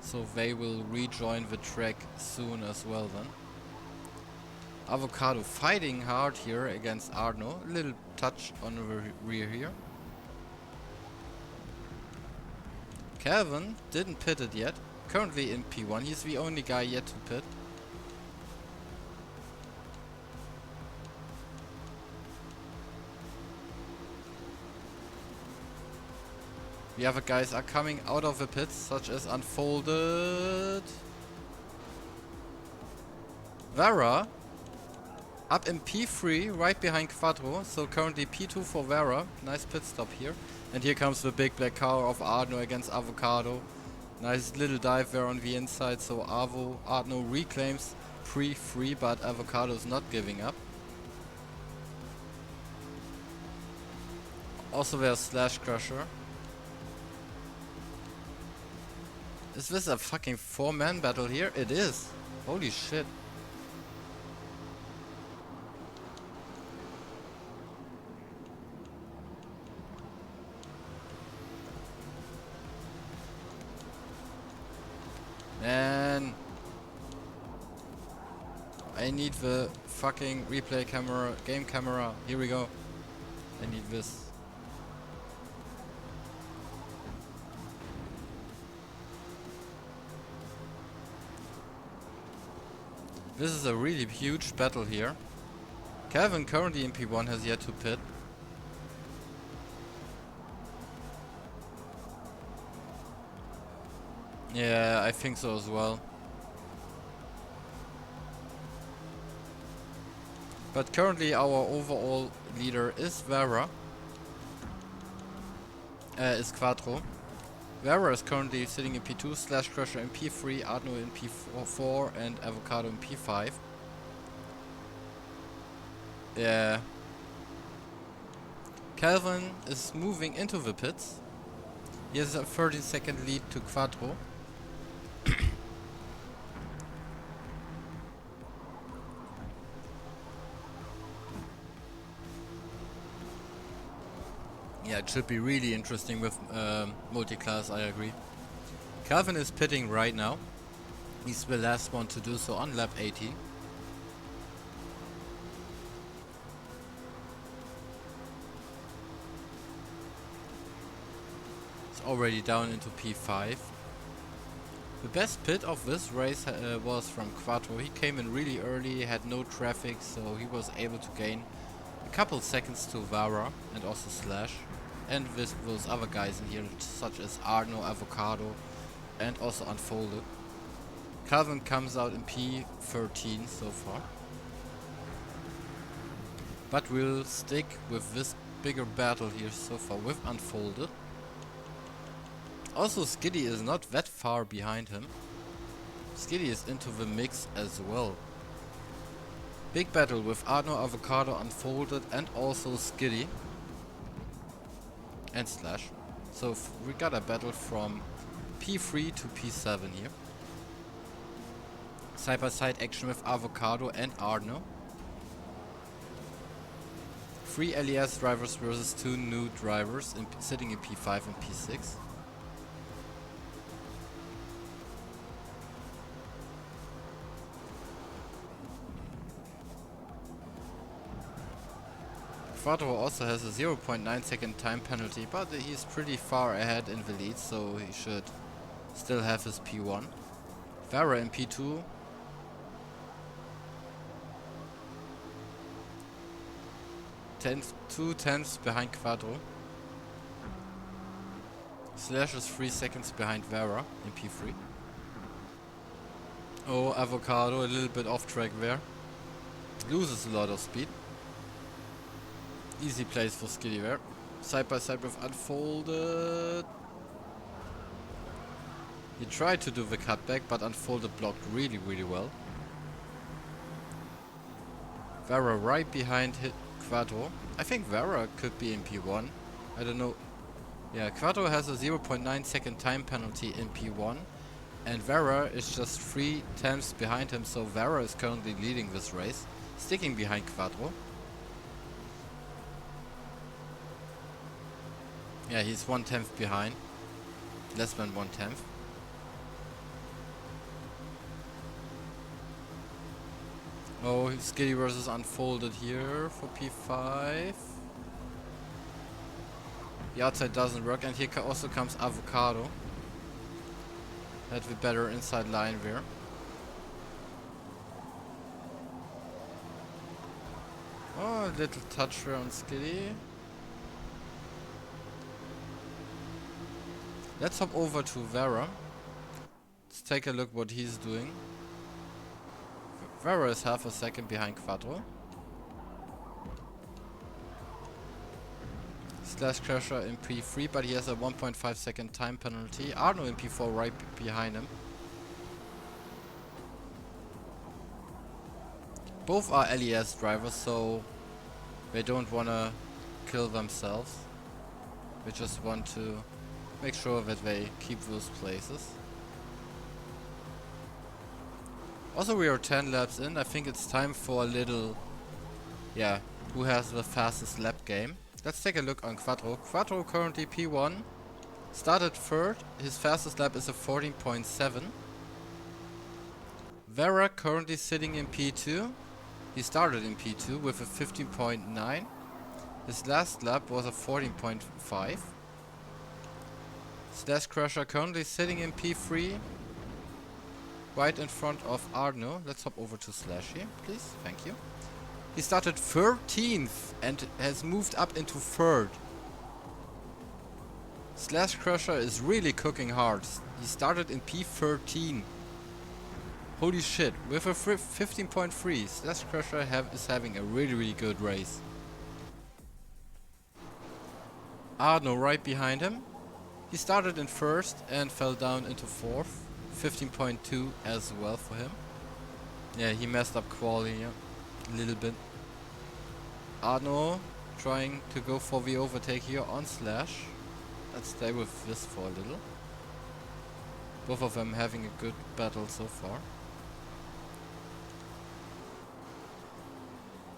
So they will rejoin the track soon as well then. Avocado fighting hard here against Arno, a little touch on the rear here. Calvin didn't pit it yet. Currently in P1, he's the only guy yet to pit. The other guys are coming out of the pits, such as Unfolded. Vera up in P3, right behind Quadro, so currently P2 for Vera. Nice pit stop here. And here comes the big black car of Arno against Avocado. Nice little dive there on the inside, so Arno reclaims P3, but Avocado is not giving up. Also there's Slash Crusher. Is this a fucking 4-man battle here? It is. Holy shit. Man, I need the fucking replay camera, game camera. Here we go. I need this. This is a really huge battle here. Calvin currently in P1 has yet to pit. Yeah, I think so as well. But currently our overall leader is Vera. Is Quadro. Vera is currently sitting in P2, Slash Crusher in P3, Arno in P4 and Avocado in P5. Yeah. Calvin is moving into the pits. He has a 30-second lead to Quadro. Yeah, it should be really interesting with multi-class, I agree. Calvin is pitting right now. He's the last one to do so on lap 80. It's already down into P5. The best pit of this race was from Quadro. He came in really early, had no traffic, so he was able to gain a couple seconds to Vara and also Slash. And with those other guys in here, such as Arno, Avocado, and also Unfolded. Calvin comes out in P13 so far. But we'll stick with this bigger battle here so far with Unfolded. Also, Skiddy is not that far behind him. Skiddy is into the mix as well. Big battle with Arno, Avocado, Unfolded, and also Skiddy. and Slash. So we got a battle from P3 to P7 here. Side by side action with Avocado and Arno. 3 LES drivers versus 2 Nood drivers sitting in P5 and P6. Quattro also has a 0.9 second time penalty, but he's pretty far ahead in the lead, so he should still have his P1. Vera in P2. Two tenths behind Quattro. Slash is 3 seconds behind Vera in P3. Oh, Avocado a little bit off track there. Loses a lot of speed. Easy place for Skiddy there. Side by side with Unfolded. He tried to do the cutback, but Unfolded blocked really, really well. Vera right behind Quattro. I think Vera could be in P1. I don't know. Yeah, Quattro has a 0.9 second time penalty in P1. And Vera is just 3 tenths behind him, so Vera is currently leading this race. Sticking behind Quattro. Yeah, he's 1/10 behind. Less than 1/10. Oh, Skiddy versus Unfolded here for P5. The outside doesn't work, and here also comes Avocado. Had the better inside line there. Oh, a little touch there on Skiddy. Let's hop over to Vera. Let's take a look what he's doing. Vera is half a second behind Quattro. Slash Crusher in P3, but he has a 1.5 second time penalty. Arno in P4 right behind him. Both are LES drivers, so they don't wanna kill themselves. They just want to make sure that they keep those places. Also, we are 10 laps in. I think it's time for a little, yeah, who has the fastest lap game. Let's take a look on Quattro. Quattro currently P1. Started third. His fastest lap is a 14.7. Vera currently sitting in P2. He started in P2 with a 15.9. His last lap was a 14.5. Slash Crusher currently sitting in P3. Right in front of Arno. Let's hop over to Slash here, please. Thank you. He started 13th and has moved up into 3rd. Slash Crusher is really cooking hard. He started in P13. Holy shit. With a 15.3, Slash Crusher is having a really, really good race. Arno right behind him. He started in 1st and fell down into 4th. 15.2 as well for him. Yeah, he messed up quality a little bit. Arno trying to go for the overtake here on Slash. Let's stay with this for a little. Both of them having a good battle so far.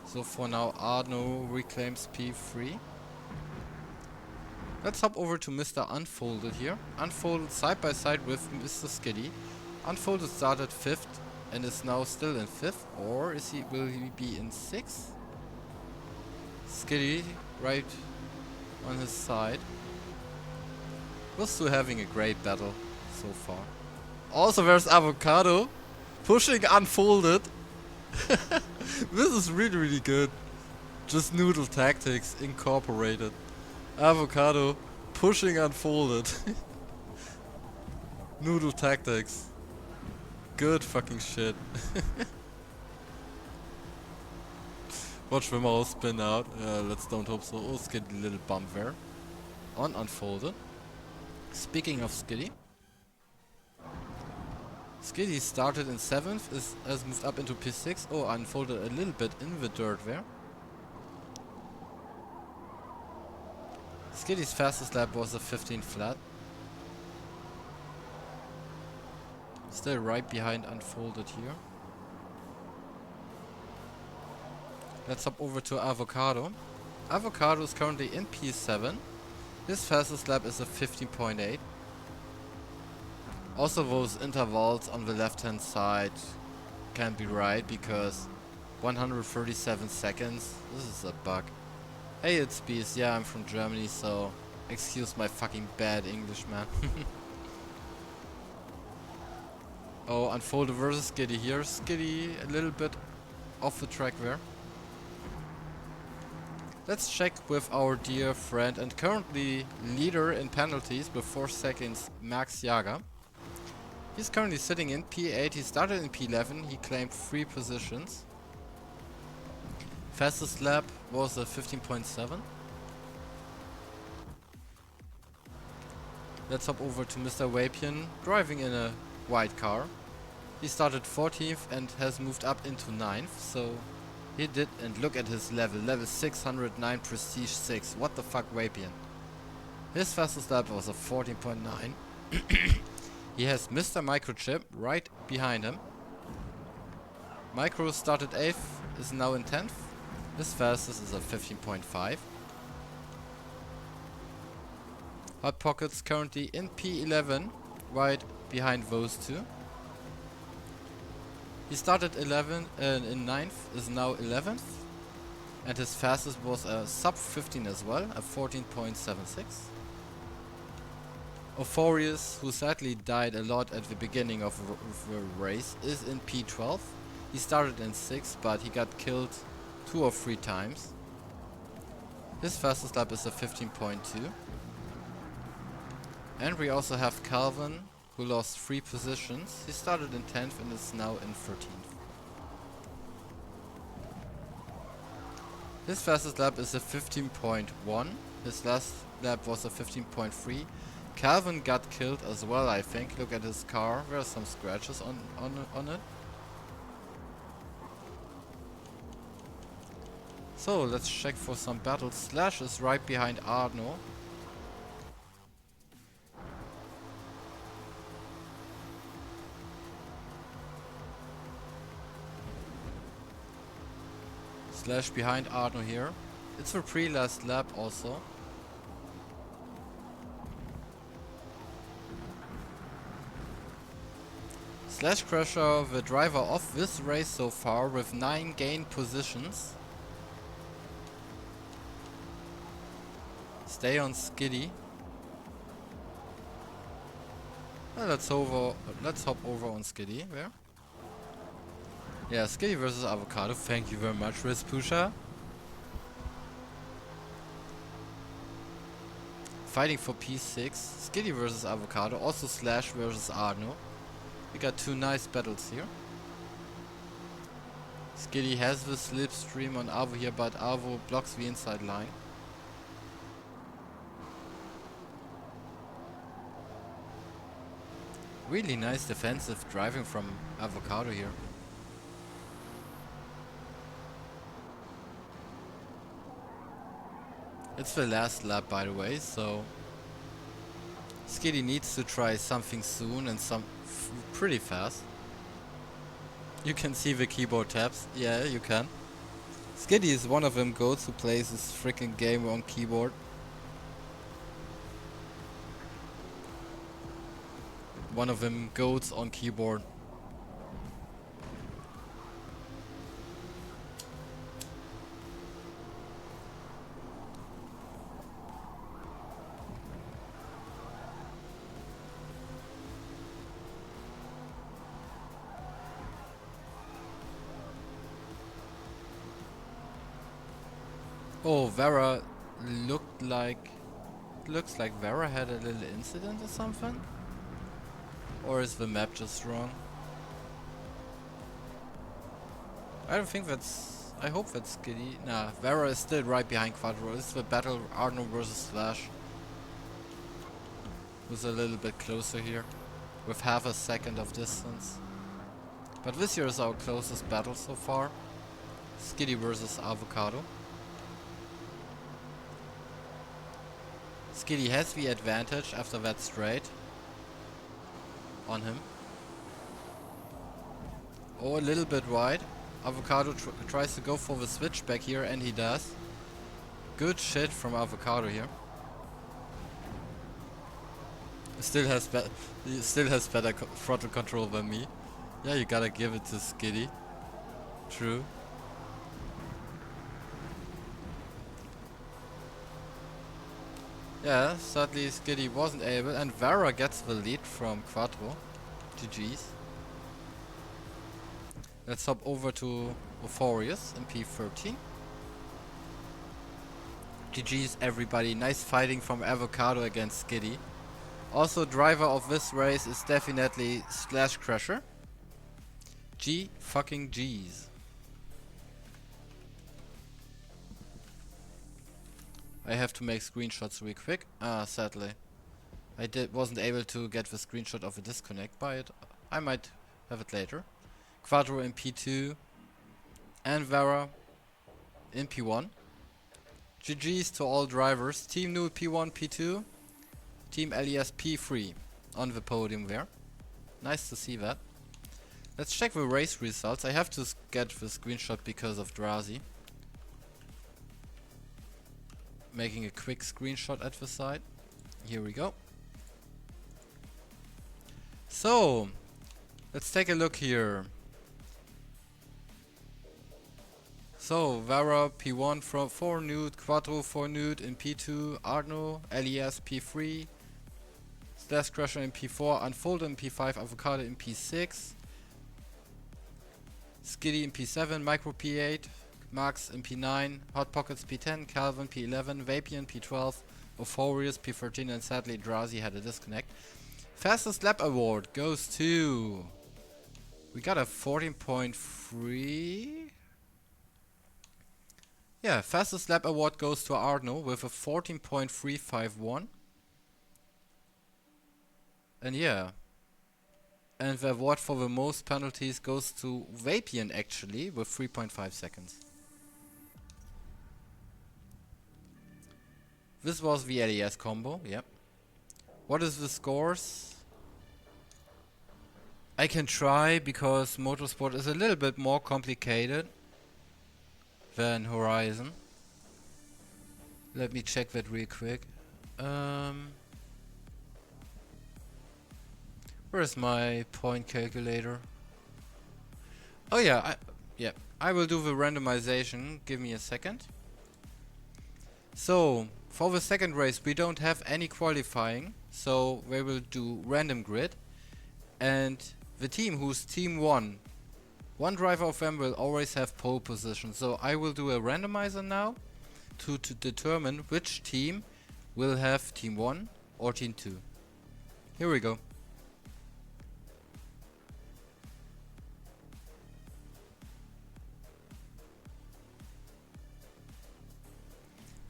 So for now, Arno reclaims P3. Let's hop over to Mr. Unfolded here. Unfolded side by side with Mr. Skiddy. Unfolded started 5th and is now still in 5th. Or will he be in 6th? Skiddy right on his side. Those two having a great battle so far. Also there's Avocado pushing Unfolded. This is really, really good. Just noodle tactics incorporated. Avocado pushing Unfolded. Noodle tactics. Good fucking shit. Watch them all spin out. Let's don't hope so. Oh, Skiddy, little bump there. On Unfolded. Speaking of Skiddy. Skiddy started in 7th, has moved up into P6. Oh, Unfolded a little bit in the dirt there. Skiddy's fastest lap was a 15 flat. Still right behind Unfolded here. Let's hop over to Avocado. Avocado is currently in P7. His fastest lap is a 15.8. Also those intervals on the left hand side can't be right because 137 seconds. This is a bug. Hey, it's Beast. Yeah, I'm from Germany, so excuse my fucking bad English, man. Oh, Unfolded versus Skiddy here. Skiddy a little bit off the track there. Let's check with our dear friend and currently leader in penalties with 4 seconds, Max Jager. He's currently sitting in P8. He started in P11. He claimed 3 positions. Fastest lap was a 15.7. Let's hop over to Mr. Wapian, driving in a white car. He started 14th and has moved up into 9th, so he did, and look at his level 609 prestige 6. What the fuck, Wapian? His fastest lap was a 14.9. He has Mr. Microchip right behind him. Micro started 8th, is now in 10th. His fastest is a 15.5. Hot Pockets currently in P11, right behind those two. He started in 9th, is now 11th. And his fastest was a sub 15 as well, a 14.76. Euphorius, who sadly died a lot at the beginning of the race, is in P12. He started in 6th, but he got killed 2 or 3 times. His fastest lap is a 15.2. And we also have Calvin, who lost 3 positions. He started in 10th and is now in 13th. His fastest lap is a 15.1. His last lap was a 15.3. Calvin got killed as well, I think. Look at his car. There are some scratches on it. So let's check for some battles. Slash is right behind Arno. Slash behind Arno here. It's the pre-last lap also. Slash Crusher, the driver of this race so far, with 9 gained positions. Stay on Skiddy. Well, let's hop over on Skiddy. Where? Yeah, Skiddy versus Avocado. Thank you very much, Rispusha. Fighting for P6. Skiddy versus Avocado. Also Slash versus Arno. We got 2 nice battles here. Skiddy has the slipstream on Avo here, but Avo blocks the inside line. Really nice defensive driving from Avocado here. It's the last lap, by the way, so Skiddy needs to try something soon and pretty fast. You can see the keyboard tabs. Yeah, you can. Skiddy is one of them goats who plays this freaking game on keyboard. One of them goats on keyboard. Oh, Vera looks like Vera had a little incident or something? Or is the map just wrong? I don't think that's... I hope that's Skiddy. Nah, Vera is still right behind Quadro. It's the battle Arno versus Slash. Who's a little bit closer here. With half a second of distance. But this here is our closest battle so far. Skiddy versus Avocado. Skitty has the advantage after that straight on him. Oh, a little bit wide. Avocado tries to go for the switchback here, and he does. Good shit from Avocado here. He still has better throttle control than me. Yeah, you gotta give it to Skitty. True. Yeah, sadly Skitty wasn't able, and Vara gets the lead from Quattro. GG's. Let's hop over to Euphorius in P13. GG's everybody, nice fighting from Avocado against Skitty. Also, driver of this race is definitely Slash Crusher. G fucking G's. I have to make screenshots real quick. Sadly. Wasn't able to get the screenshot of a disconnect by it. I might have it later. Quattro in P2. And Vara in P1. GG's to all drivers. Team Nood P1, P2. Team LES P3 on the podium there. Nice to see that. Let's check the race results. I have to get the screenshot because of Drazi. Making a quick screenshot at the side. Here we go. So, let's take a look here. So, Vara P1 for Nood, Quattro for Nood in P2, Arno, LES P3, Slash Crusher in P4, Unfold in P5, Avocado in P6, Skitty in P7, Micro P8, Max in P9, Hot Pockets P10, Calvin P11, Vapian P12, Euphorius P13, and sadly Drazi had a disconnect. Fastest lap award goes to... We got a 14.3... Yeah, fastest lap award goes to Arno with a 14.351. And yeah. And the award for the most penalties goes to Vapian actually with 3.5 seconds. This was the LES combo, yep. What is the scores? I can try because Motorsport is a little bit more complicated than Horizon. Let me check that real quick. Where is my point calculator? Oh yeah, I will do the randomization. Give me a second. So, for the second race we don't have any qualifying, so we will do random grid. And the team who's team 1, one driver of them will always have pole position. So I will do a randomizer now to determine which team will have team 1 or team 2. Here we go.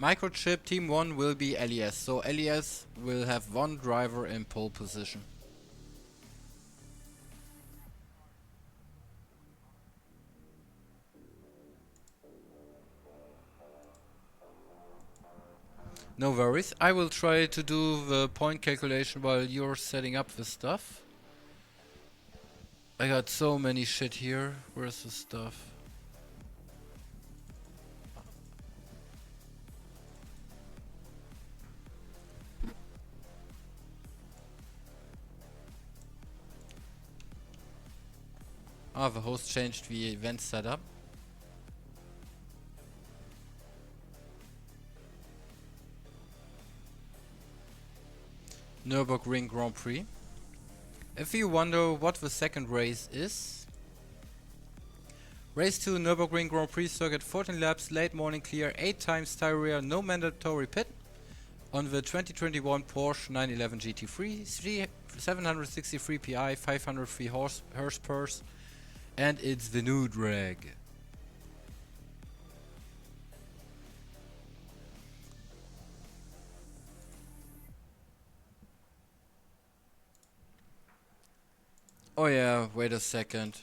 Microchip team 1 will be LES, so LES will have one driver in pole position. No worries, I will try to do the point calculation while you're setting up the stuff. I got so many shit here. Where's the stuff? Ah, the host changed the event setup. Nürburgring Grand Prix. If you wonder what the second race is, Race 2 Nürburgring Grand Prix circuit, 14 laps, late morning clear, 8 times tire, no mandatory pit on the 2021 Porsche 911 GT3, 763 PI, 503 horsepower, and it's the Nood rag. Oh yeah, wait a second.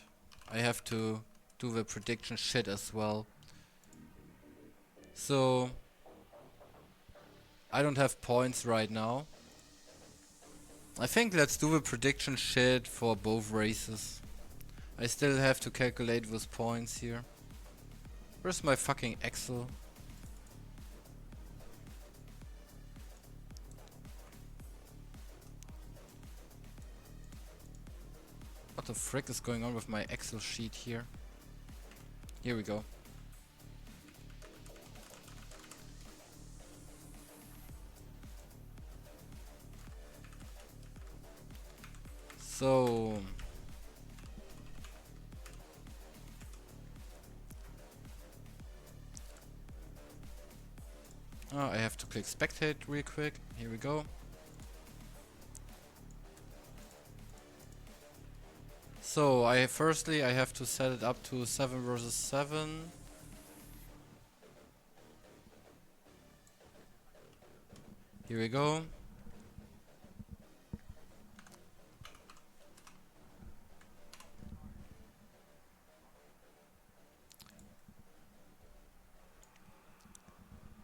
I have to do the prediction shit as well. So I don't have points right now. I think let's do the prediction shit for both races. I still have to calculate with points here. Where's my fucking Excel? What the frick is going on with my Excel sheet here? Here we go. So I have to click spectate real quick. Here we go. So firstly I have to set it up to 7 versus 7. Here we go.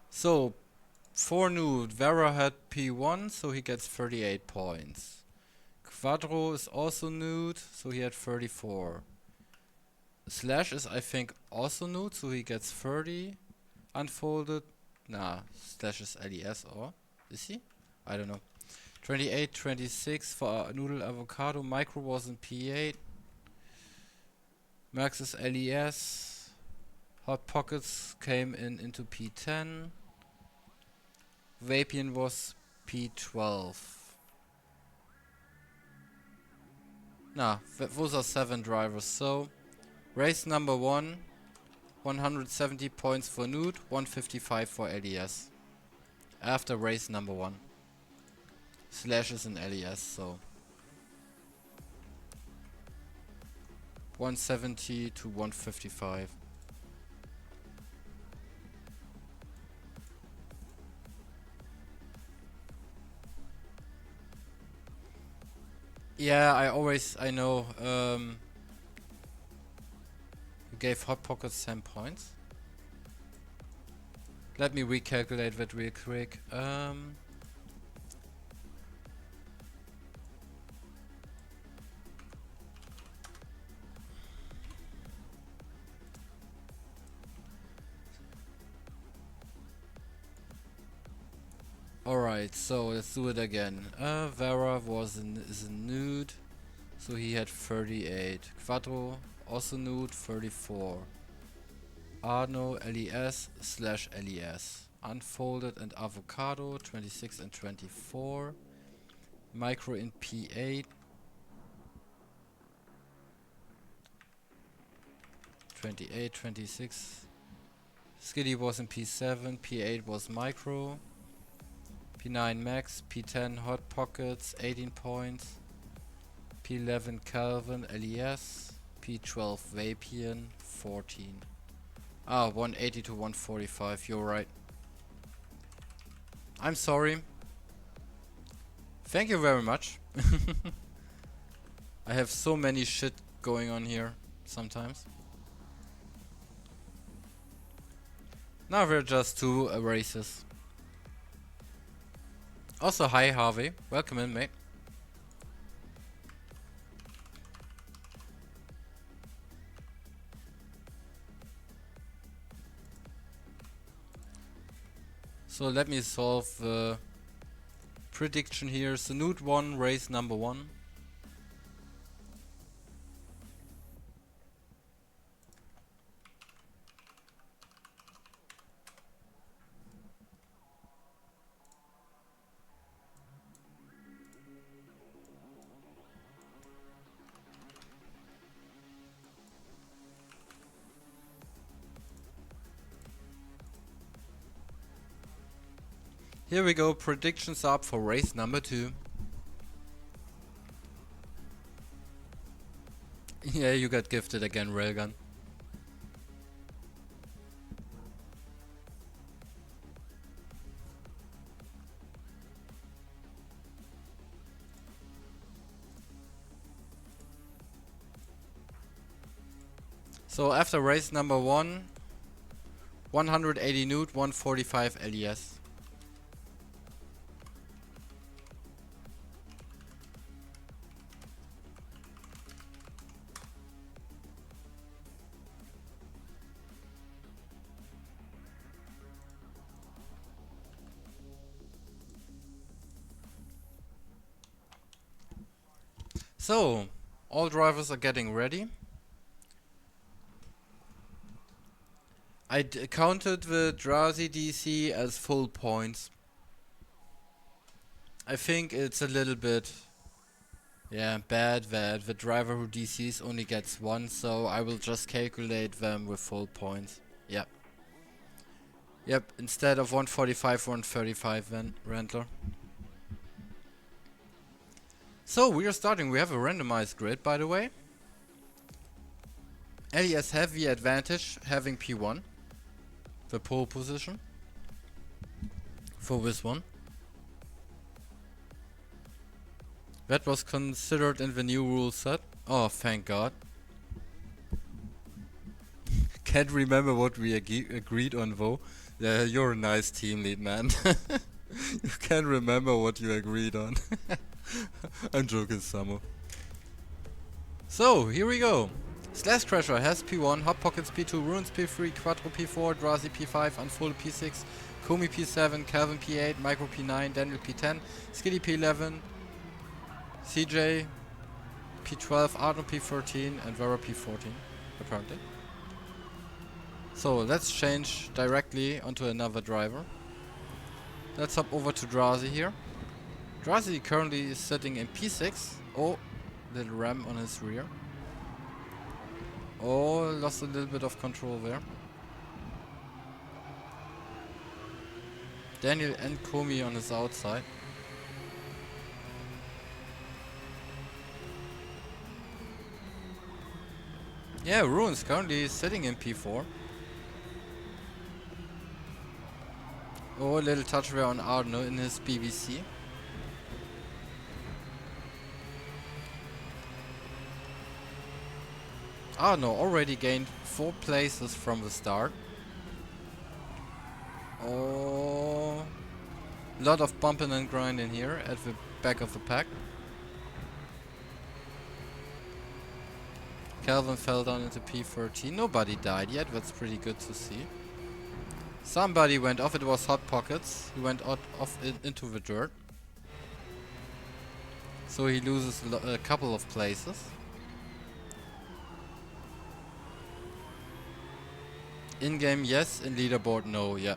So for Nood, Vera had P1, so he gets 38 points. Quadro is also Nood, so he had 34. Slash is, I think, also Nood, so he gets 30. Unfolded. Nah, Slash is LES, or is he? I don't know. 28, 26 for Noodle Avocado. Micro was in P8. Max is LES. Hot Pockets came into P10. Vapian was P12. Nah, those are 7 drivers. So, race number 1, 170 points for Nood, 155 for LES. After race number 1. Slash is in LES, so 170 to 155. Yeah, I know. You gave Hot Pockets 10 points. Let me recalculate that real quick. Alright, so let's do it again. Vera is a Nood, so he had 38. Quadro, also Nood, 34. Arno, LES, slash LES. Unfolded and Avocado, 26 and 24. Micro in P8. 28, 26. Skiddy was in P7, P8 was Micro. P9 Max, P10 Hot Pockets, 18 points. P11 Calvin, LES. P12 Vapian, 14. 180 to 145, you're right. I'm sorry. Thank you very much. I have so many shit going on here sometimes. Now we're just 2 races. Also, hi Harvey. Welcome in, mate. So let me solve the prediction here. So Nood won race number 1. Here we go, predictions up for race number 2. Yeah, you got gifted again, Railgun. So after race number 1, 180 Nood, 145 LES. So, all drivers are getting ready. I counted the Drazi DC as full points. I think it's a little bit, yeah, bad that the driver who DCs only gets one, so I will just calculate them with full points. Yep. Yep, instead of 145, 135 then, Rentler. So, we are starting. We have a randomized grid, by the way. LES have the advantage, having P1. The pole position. For this one. That was considered in the new rule set. Oh, thank God. Can't remember what we agreed on though. Yeah, you're a nice team lead, man. You can't remember what you agreed on. I'm joking, Samo. So, here we go. Slash Crasher has P1, Hot Pockets P2, Ruins P3, Quattro P4, Drazi P5, Unfolded P6, Komi P7, Calvin P8, Micro P9, Daniel P10, Skiddy P11, CJ P12, Arno P13, and Vera P14, apparently. So let's change directly onto another driver. Let's hop over to Drazi here. Drazi currently is sitting in P6. Oh, little ram on his rear. Oh, lost a little bit of control there. Daniel and Komi on his outside. Yeah, Ruins currently sitting in P4. Oh, a little touch there on Arno in his BBC. Arno already gained 4 places from the start. Oh, lot of bumping and grinding here at the back of the pack. Calvin fell down into P13. Nobody died yet, that's pretty good to see. Somebody went off, it was Hot Pockets. He went off into the dirt. So he loses a couple of places. In-game, yes. In leaderboard, no. Yeah.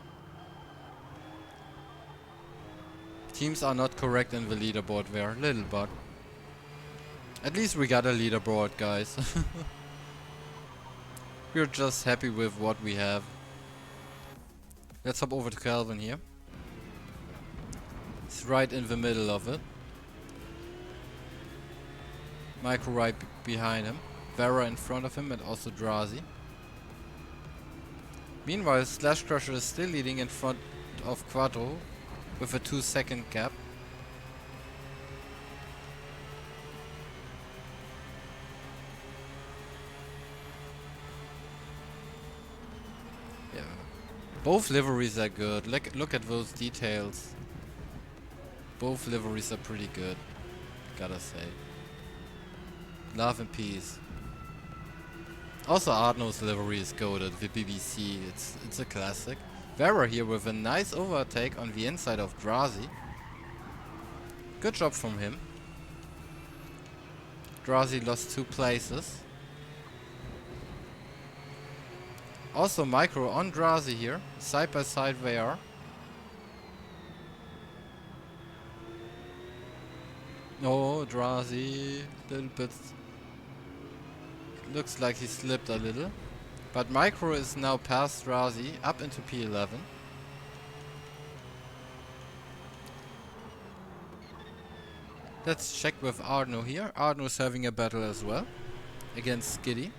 Teams are not correct in the leaderboard there. Little bug. At least we got a leaderboard, guys. We're just happy with what we have. Let's hop over to Calvin here. It's right in the middle of it. Micro right behind him. Vera in front of him and also Drazi. Meanwhile, Slash Crusher is still leading in front of Quattro with a 2-second gap. Yeah. Both liveries are good. Look at those details. Both liveries are pretty good, gotta say. Love and peace. Also, Arno's livery is goated. The BBC, it's a classic. Vera here with a nice overtake on the inside of Drazi. Good job from him. Drazi lost 2 places. Also Micro on Drazi here. Side by side they are. No, Drazi, little bit. Looks like he slipped a little. But Micro is now past Drazi, up into P11. Let's check with Arno here. Arno's having a battle as well. Against Skiddy.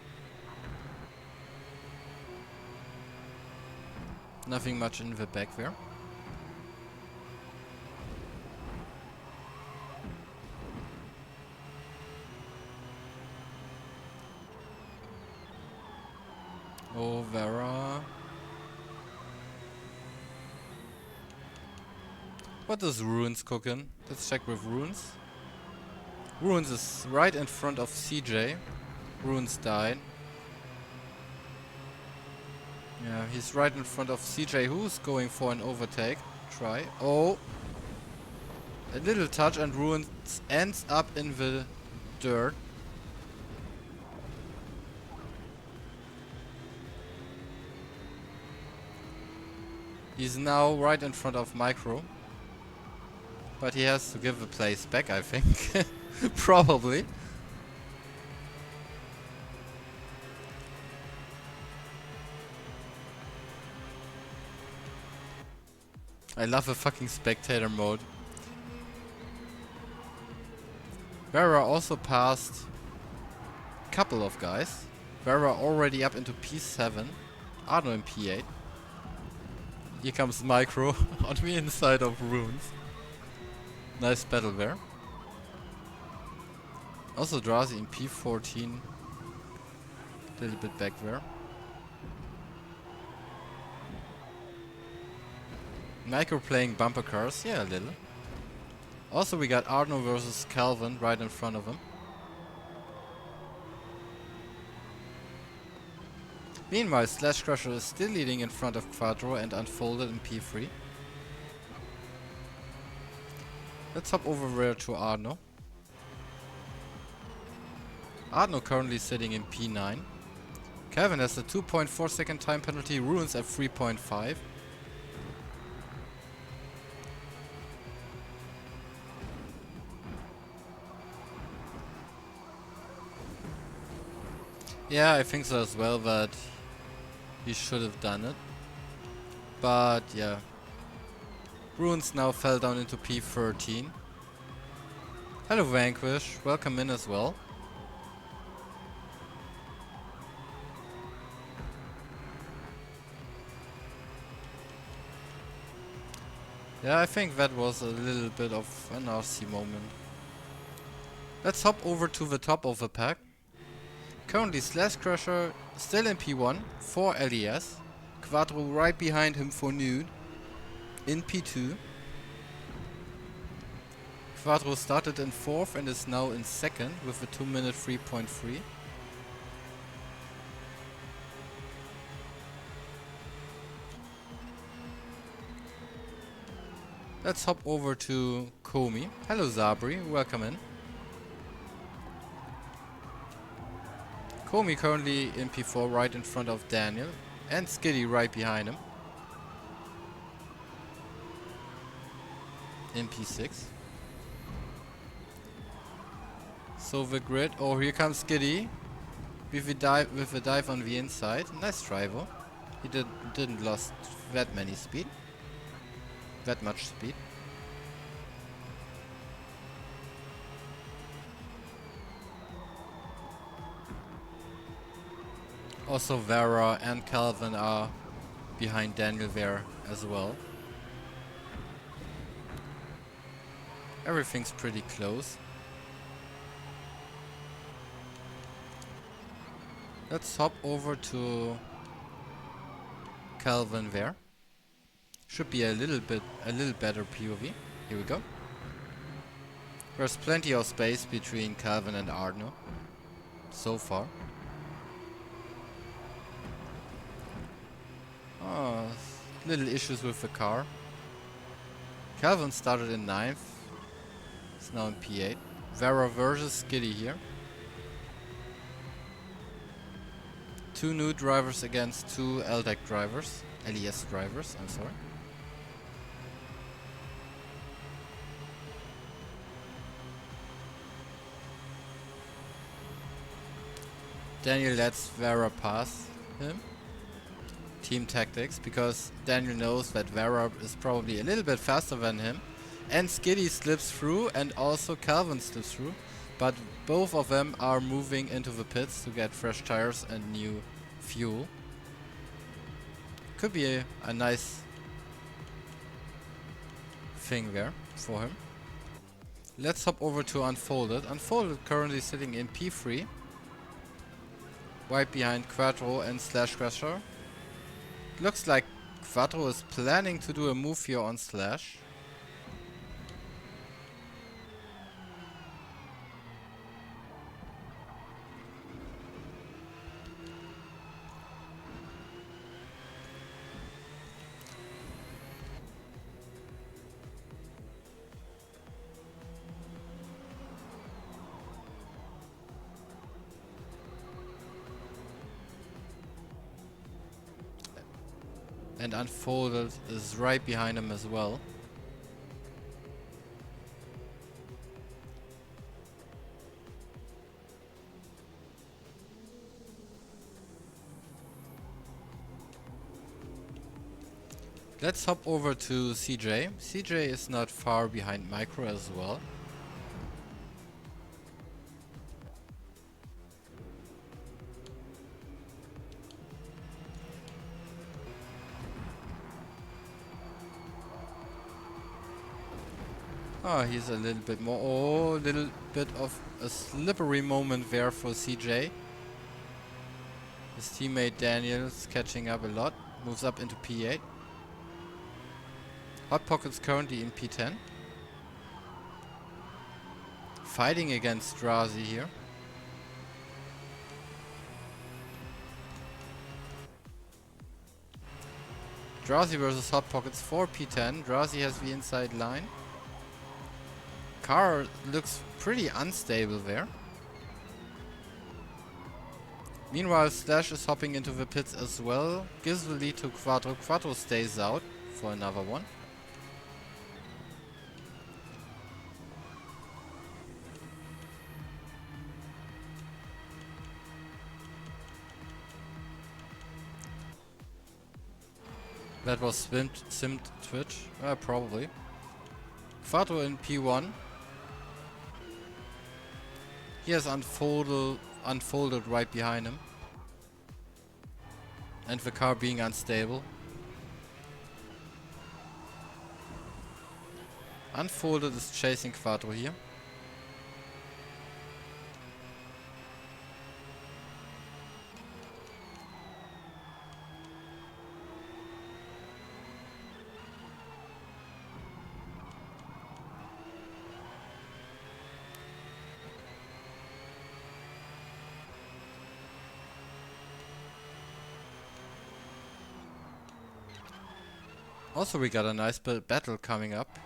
Nothing much in the back there. Oh, Vera. What is Ruins cooking? Let's check with Ruins. Ruins is right in front of CJ. Ruins died. Yeah, he's right in front of CJ, who's going for an overtake. Try. Oh. A little touch and Ruins ends up in the dirt. He's now right in front of Micro. But he has to give the place back, I think. Probably. I love the fucking spectator mode. Vera also passed a couple of guys. Vera already up into P7. Arno in P8. Here comes Micro on the inside of Runes. Nice battle there. Also Drazi in P14. A little bit back there. Micro playing bumper cars. Yeah, a little. Also we got Arno versus Calvin right in front of him. Meanwhile, Slash Crusher is still leading in front of Quattro and Unfolded in P3. Let's hop over there to Arno. Arno currently sitting in P9. Calvin has a 2.4 second time penalty, Ruins at 3.5. Yeah, I think so as well, that he should have done it. But yeah. Ruins now fell down into P13. Hello Vanquish, welcome in as well. Yeah, I think that was a little bit of an RC moment. Let's hop over to the top of the pack. Currently Slash Crusher still in P1 for LES. Quattro right behind him for Nood in P2. Quattro started in 4th and is now in 2nd with a 2 minute 3.3. Let's hop over to Komi. Hello Zabri, welcome in. Komi currently in P4 right in front of Daniel and Skiddy right behind him in P6. So the grid, oh here comes Skiddy with a dive on the inside. Nice driver. He didn't lost that much speed. Also Vera and Calvin are behind Daniel there as well. Everything's pretty close. Let's hop over to Calvin there. Should be a little better POV. Here we go. There's plenty of space between Calvin and Arno so far. Oh, little issues with the car. Calvin started in 9th. It's now in P8. Vera versus Skiddy here. 2 Nood drivers against 2 LDEC drivers. LES drivers, I'm sorry. Daniel lets Vera pass him. Team tactics, because Daniel knows that Vera is probably a little bit faster than him. And Skiddy slips through and also Calvin slips through. But both of them are moving into the pits to get fresh tires and new fuel. Could be a nice thing there for him. Let's hop over to Unfolded. Unfolded currently sitting in P3. Right behind Quattro and Slash Crusher. Looks like Quattro is planning to do a move here on Slash. And Unfolded is right behind him as well. Let's hop over to CJ. CJ is not far behind Micro as well. Oh, he's a little bit more. Oh, a little bit of a slippery moment there for CJ. His teammate Daniel's catching up a lot. Moves up into P8. Hot Pocket's currently in P10. Fighting against Drazi here. Drazi versus Hot Pockets for P10. Drazi has the inside line. Car looks pretty unstable there. Meanwhile, Slash is hopping into the pits as well. Gives the lead to Quattro. Quattro stays out for another one. That was simmed Twitch? Probably. Quattro in P1. He has unfolded right behind him. And the car being unstable. Unfolded is chasing Quattro here. Also, we got a nice battle coming up.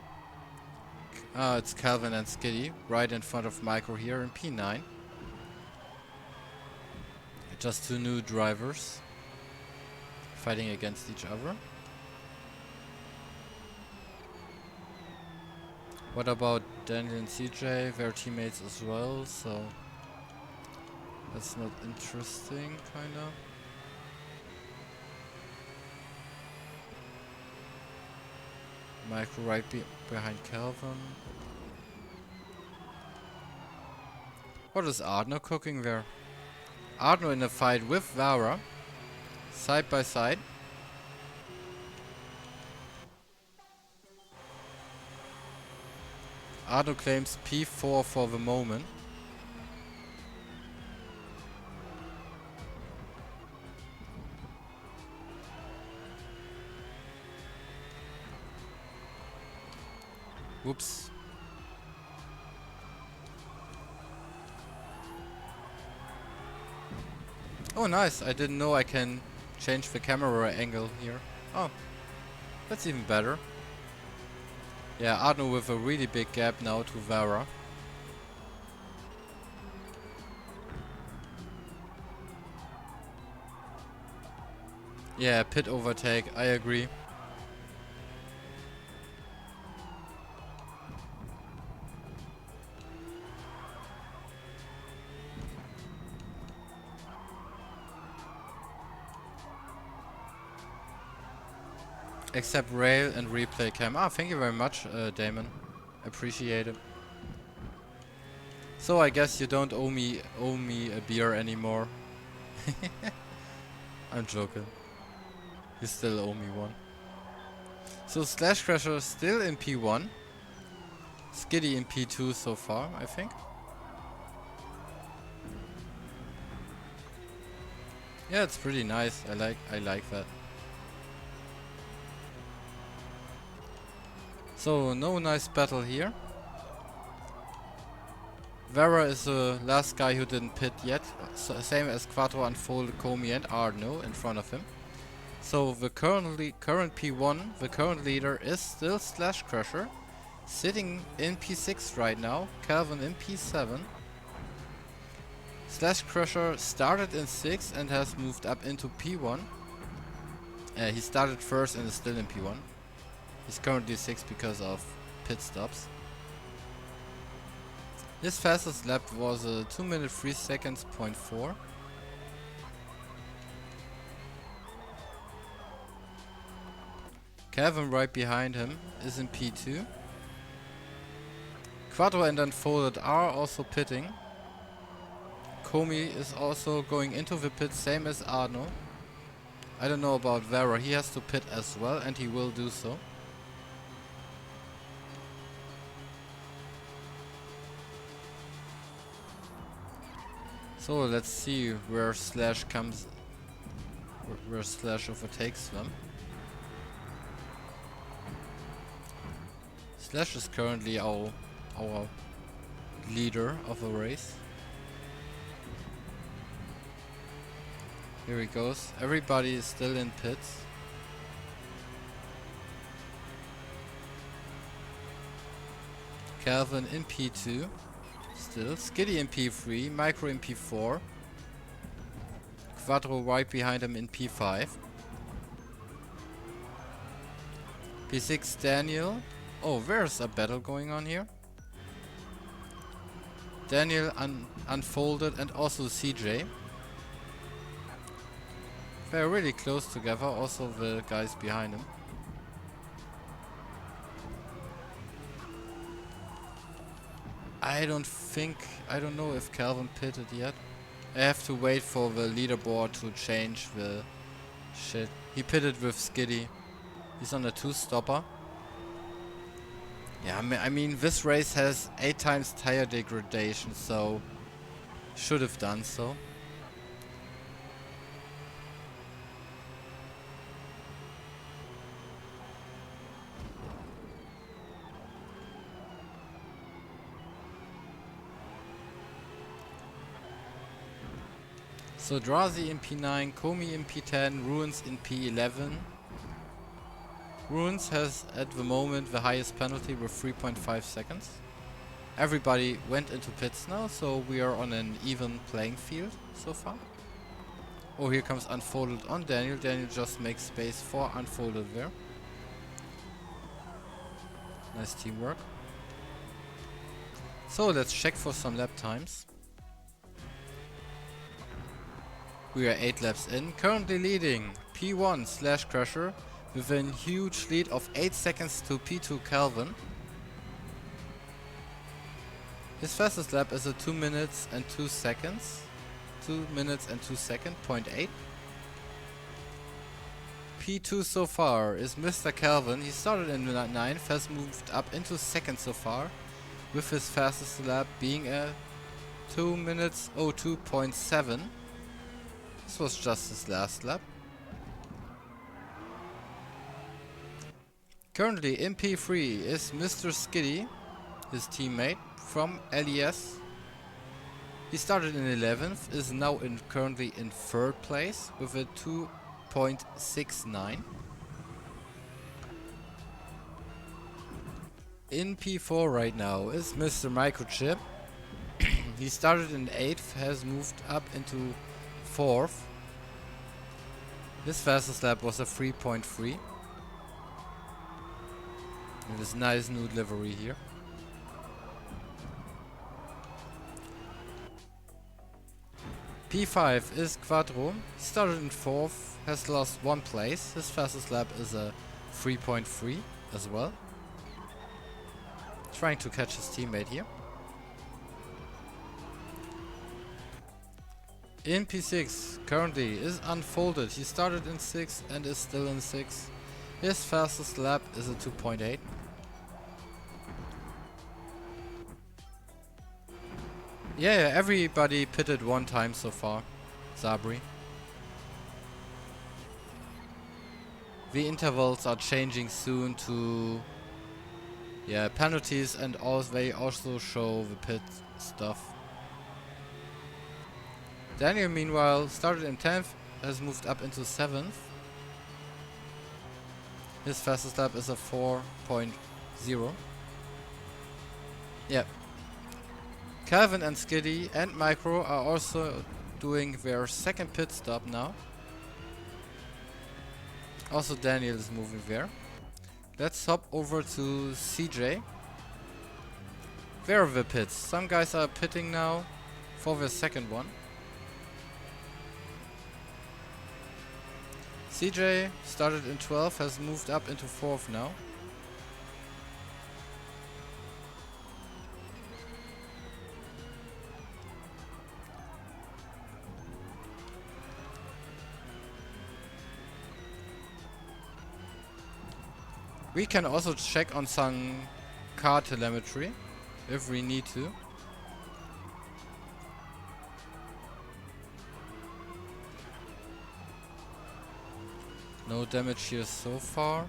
It's Calvin and Skiddy right in front of Micro here in P9. Just two new drivers fighting against each other. What about Daniel and CJ? They're teammates as well, so that's not interesting, kinda. Micro right behind Calvin. What is Ardno cooking there? Ardno in a fight with Vara. Side by side. Ardno claims P4 for the moment. Whoops. Oh nice, I didn't know I can change the camera angle here. Oh, that's even better. Yeah, Ardno with a really big gap now to Vara. Yeah, pit overtake, I agree. Except rail and replay cam. Ah, thank you very much, Damon. Appreciate it. So I guess you don't owe me a beer anymore. I'm joking. You still owe me one. So Slash Crasher still in P1. Skiddy in P2 so far, I think. Yeah, it's pretty nice. I like that. So, no nice battle here. Vara is the last guy who didn't pit yet. So, same as Quattro, Unfolded, Komi and Ardno in front of him. So, the current P1, the current leader is still Slash Crusher. Sitting in P6 right now. Calvin in P7. Slash Crusher started in 6 and has moved up into P1. He started first and is still in P1. He's currently 6th because of pit stops. His fastest lap was a 2 minute 3 seconds .4. Kevin right behind him is in P2. Quattro and Unfolded are also pitting. Komi is also going into the pit, same as Arno. I don't know about Vera, he has to pit as well and he will do so. So let's see where Slash comes, where Slash overtakes them. Slash is currently our leader of a race. Here he goes. Everybody is still in pits. Calvin in P2. Still. Skiddy in P3. Micro in P4. Quattro right behind him in P5. P6 Daniel. Oh, there's a battle going on here. Daniel Unfolded and also CJ. They're really close together, also the guys behind him. I don't know if Calvin pitted yet. I have to wait for the leaderboard to change the shit. He pitted with Skiddy. He's on a 2-stopper. Yeah, I mean this race has 8 times tire degradation, so should have done so. So Drazi in P9, Komi in P10, Ruins in P11. Ruins has at the moment the highest penalty with 3.5 seconds. Everybody went into pits now, so we are on an even playing field so far. Oh, here comes Unfolded on Daniel. Daniel just makes space for Unfolded there. Nice teamwork. So let's check for some lap times. We are 8 laps in, currently leading P1 Slash Crusher with a huge lead of 8 seconds to P2 Calvin. His fastest lap is a 2 minutes and 2 seconds. 2 minutes and 2 seconds, 0.8. P2 so far is Mr. Calvin. He started in 9th, has moved up into 2nd so far, with his fastest lap being a 2 minutes 02.7. This was just his last lap. Currently in P3 is Mr. Skiddy, his teammate from LES. He started in 11th, is now currently in 3rd place with a 2.69. In P4 right now is Mr. Microchip. He started in 8th, has moved up into 4th. His fastest lap was a 3.3. With this nice Nood livery here. P5 is Quattro. He started in 4th, has lost 1 place. His fastest lap is a 3.3 as well. Trying to catch his teammate here. In P6 currently is Unfolded. He started in 6th and is still in 6th. His fastest lap is a 2.8. Yeah, everybody pitted 1 time so far. Sabri. The intervals are changing soon to penalties, and they also show the pit stuff. Daniel meanwhile started in 10th, has moved up into 7th. His fastest lap is a 4.0. Yeah. Calvin and Skiddy and Micro are also doing their 2nd pit stop now. Also Daniel is moving there. Let's hop over to CJ. Where are the pits? Some guys are pitting now for the second one. CJ started in 12, has moved up into 4th now. We can also check on some car telemetry if we need to. No damage here so far.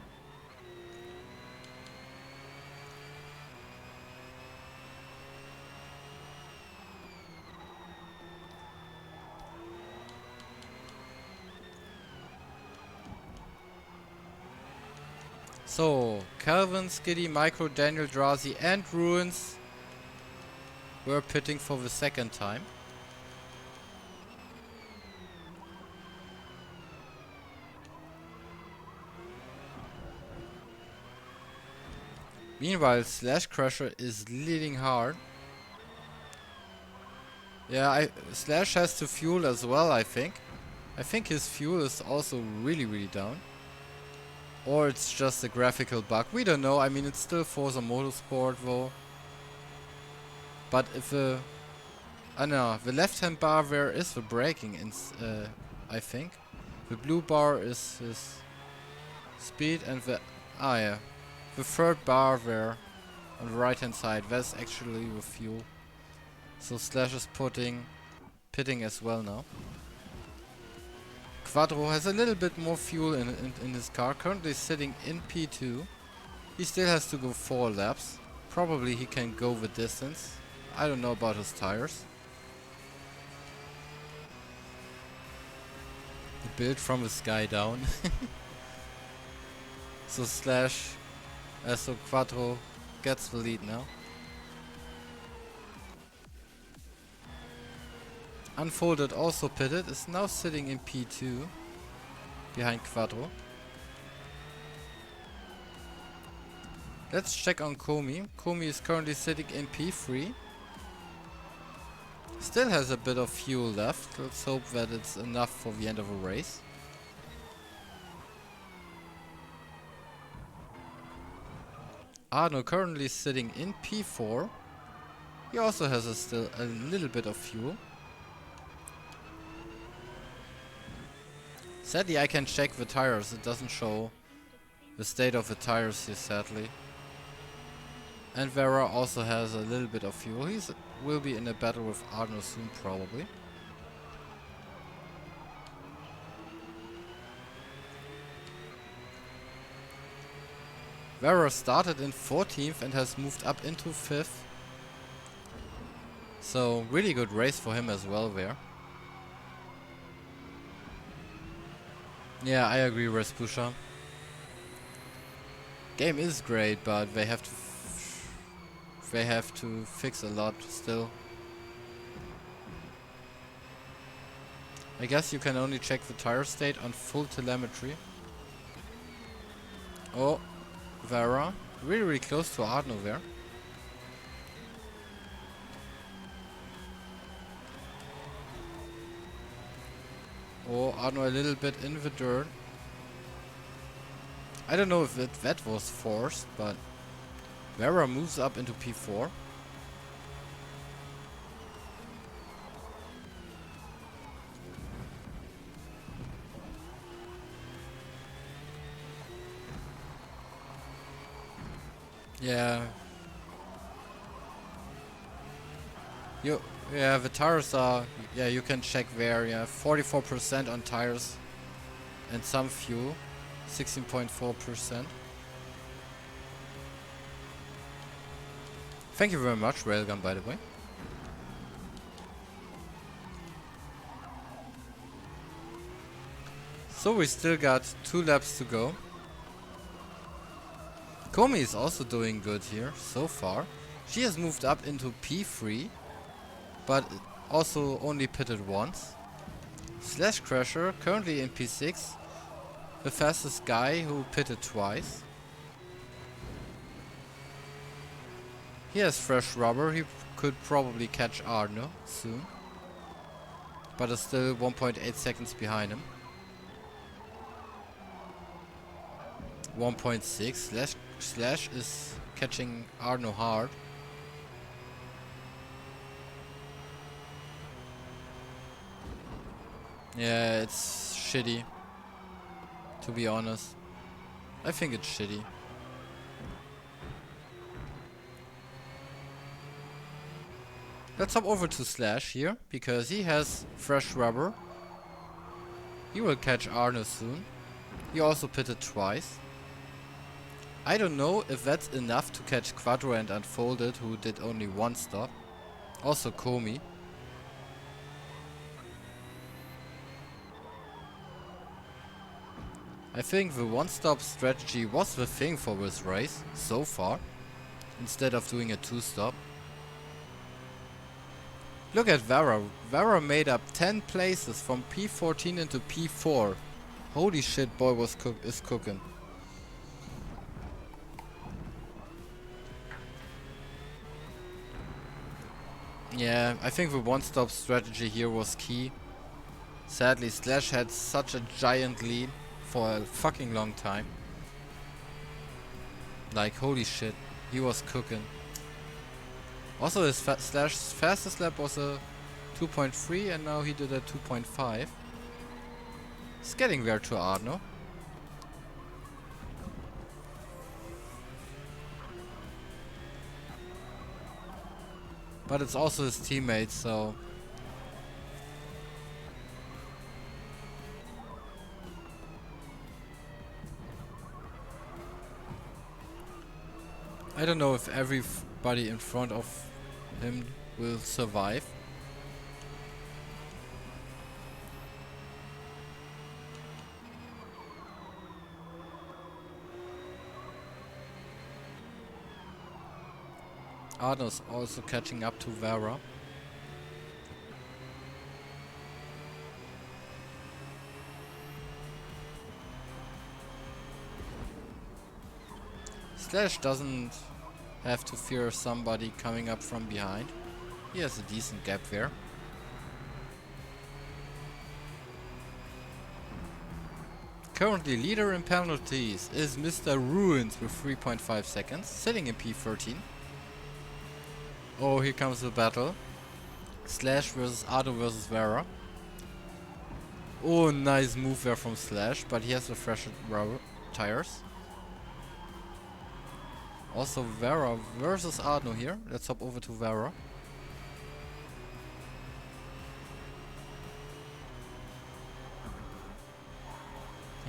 So, Calvin, Skiddy, Micro, Daniel, Drazi and Ruins were pitting for the second time. Meanwhile, Slash Crusher is leading hard. Yeah, Slash has to fuel as well, I think. I think his fuel is also really down. Or it's just a graphical bug. We don't know. I mean, it's still Forza Motorsport though. But if the... no, the left-hand bar there is the braking, I think. The blue bar is his speed and the... ah yeah. The third bar there on the right-hand side, that's actually the fuel. So Slash is pitting as well now. Quadro has a little bit more fuel in his car, currently sitting in P2. He still has to go 4 laps. Probably he can go the distance. I don't know about his tires. The build from the sky down. So Slash, so Quadro gets the lead now. Unfolded also pitted, is now sitting in P2 behind Quadro. Let's check on Komi. Komi is currently sitting in P3. Still has a bit of fuel left. Let's hope that it's enough for the end of a race. Arno currently sitting in P4. He also has still a little bit of fuel. Sadly, I can check the tires. It doesn't show the state of the tires here, sadly. And Vera also has a little bit of fuel. He will be in a battle with Arno soon, probably. Vera started in 14th and has moved up into 5th. So, really good race for him as well there. Yeah, I agree, Raspusha. Game is great, but they have to fix a lot still. I guess you can only check the tire state on full telemetry. Oh, Vera, really close to Arno there. Oh, Arno a little bit in the dirt. I don't know if that was forced, but Vera moves up into P4. Yeah. Yeah, the tires are... yeah, you can check there, yeah. 44% on tires and some fuel. 16.4%. Thank you very much, Railgun, by the way. So we still got 2 laps to go. Komi is also doing good here, so far. She has moved up into P3, but also only pitted once. Slash Crusher, currently in P6. the fastest guy who pitted twice. He has fresh rubber, he could probably catch Arno soon. But is still 1.8 seconds behind him. 1.6. Slash is catching Arno hard. Yeah, it's shitty. To be honest. I think it's shitty. Let's hop over to Slash here, because he has fresh rubber. He will catch Arno soon. He also pitted twice. I don't know if that's enough to catch Quadro and Unfolded, who did only one stop. Also Komi. I think the one-stop strategy was the thing for this race, so far, instead of doing a two-stop. Look at Vara. Vara made up 10 places from P14 into P4. Holy shit, boy is cooking. Yeah, I think the one-stop strategy here was key. Sadly, Slash had such a giant lead for a fucking long time. Like, holy shit, he was cooking. Also, his Slash's fastest lap was a 2.3 and now he did a 2.5. He's getting there to Arno. But it's also his teammates, so... I don't know if everybody in front of him will survive. Arno's also catching up to Vara. Slash doesn't have to fear somebody coming up from behind. He has a decent gap there. Currently leader in penalties is Mr. Ruins with 3.5 seconds, sitting in P13. Oh, here comes the battle. Slash versus Arno versus Vara. Oh, nice move there from Slash, but he has the fresh rubber tires. Also Vara versus Arno here. Let's hop over to Vara.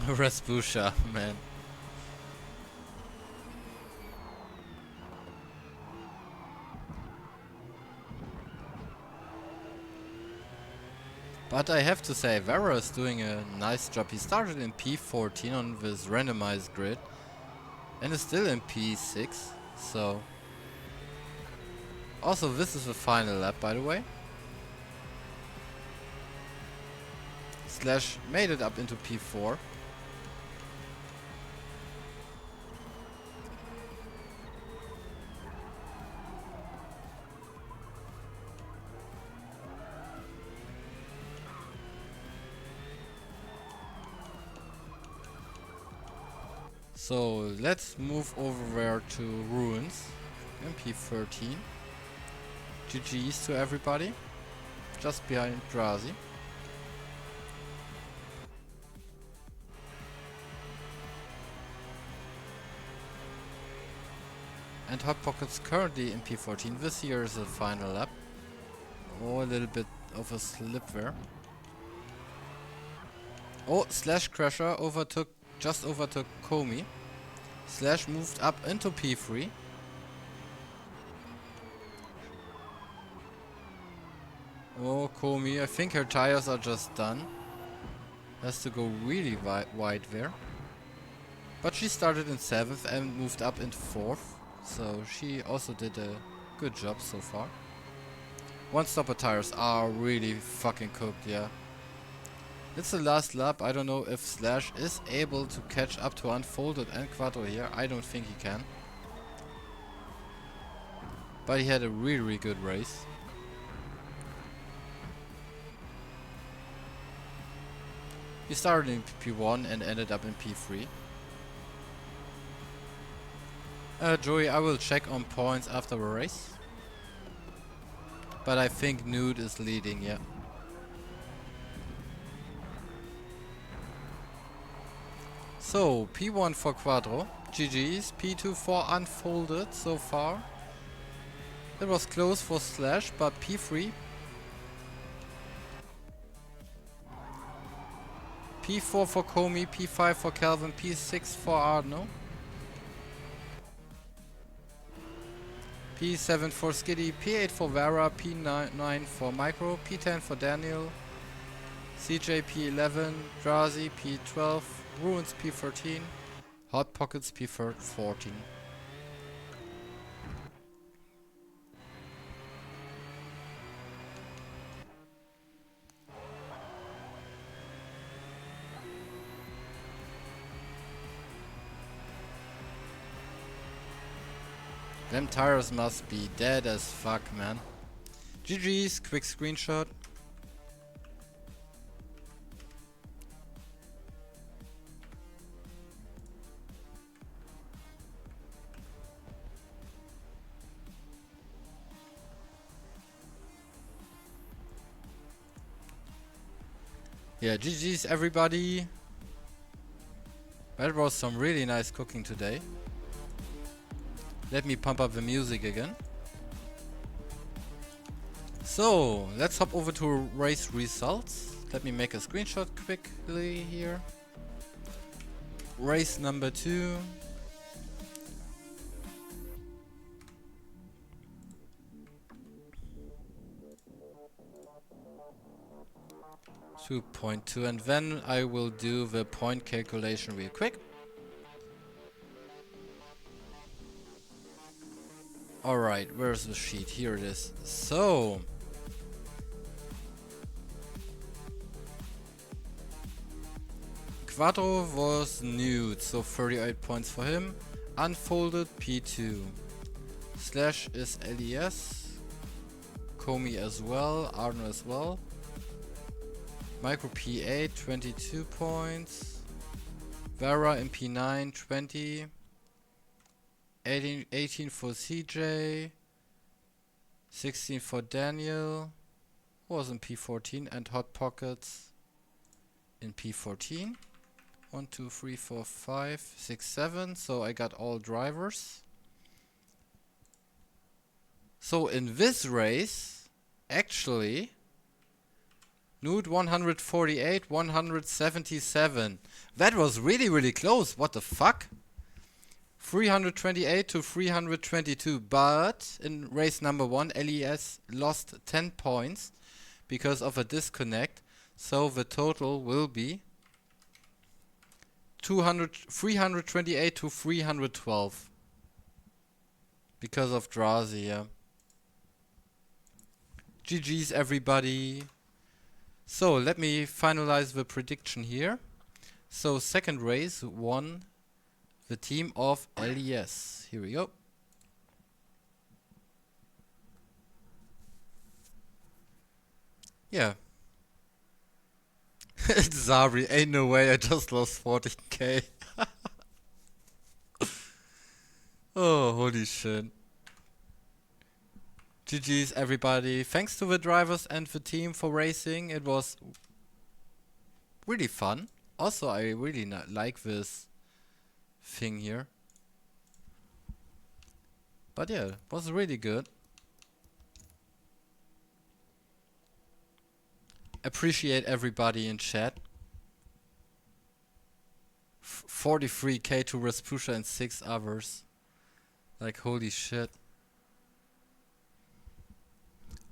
Raspusha, man. But I have to say, Vara is doing a nice job. He started in P14 on this randomized grid and is still in P6, so... Also, this is the final lap, by the way. Slash made it up into P4. So let's move over there to Ruins, MP13. GG's to everybody, just behind Drazi. And Hot Pocket's currently in P14. This here is the final lap. Oh, a little bit of a slip there. Oh, Slash Crasher just overtook Komi. Slash moved up into P3. Oh, Komi, I think her tires are just done. Has to go really wide there. But she started in 7th and moved up into 4th. So she also did a good job so far. One-stopper tires are really fucking cooked, yeah. It's the last lap. I don't know if Slash is able to catch up to Unfolded and Quattro here. I don't think he can. But he had a really, really good race. He started in P1 and ended up in P3. Joey, I will check on points after the race. But I think Nood is leading, yeah. So, P1 for Quattro. GG's. P2 for Unfolded so far. It was close for Slash, but P3. P4 for Comey, P5 for Calvin, P6 for Arno. P7 for Skiddy, P8 for Vera, P9 for Micro, P10 for Daniel, CJ P11, Drazi P12, Ruins P13, Hot Pockets P14. Them tires must be dead as fuck, man. GG's, quick screenshot. Yeah, GG's everybody. That was some really nice cooking today. Let me pump up the music again. So, let's hop over to race results. Let me make a screenshot quickly here. Race number 2. .2, and then I will do the point calculation real quick. Alright, where's the sheet? Here it is. So, Quattro was Nood, so 38 points for him. Unfolded P2. Slash is LES. Comey as well, Arno as well. Micro P8, 22 points. Vera in P9, 20. 18 for CJ. 16 for Daniel. Was in P14. And Hot Pockets in P14. 1, 2, 3, 4, 5, 6, 7. So I got all drivers. So in this race, actually, Nood 148, 177. That was really, really close. What the fuck? 328 to 322. But in race number 1, LES lost 10 points because of a disconnect. So the total will be 328 to 312. Because of Drazi, yeah. GG's everybody. So let me finalize the prediction here. So second race won the team of LES. Here we go. Yeah. It's Zabri. Ain't no way, I just lost 40k. Oh, holy shit. GG's everybody. Thanks to the drivers and the team for racing. It was really fun. Also, I really like this thing here. But yeah, it was really good. Appreciate everybody in chat. 43k to Raspusha and 6 others. Like, holy shit.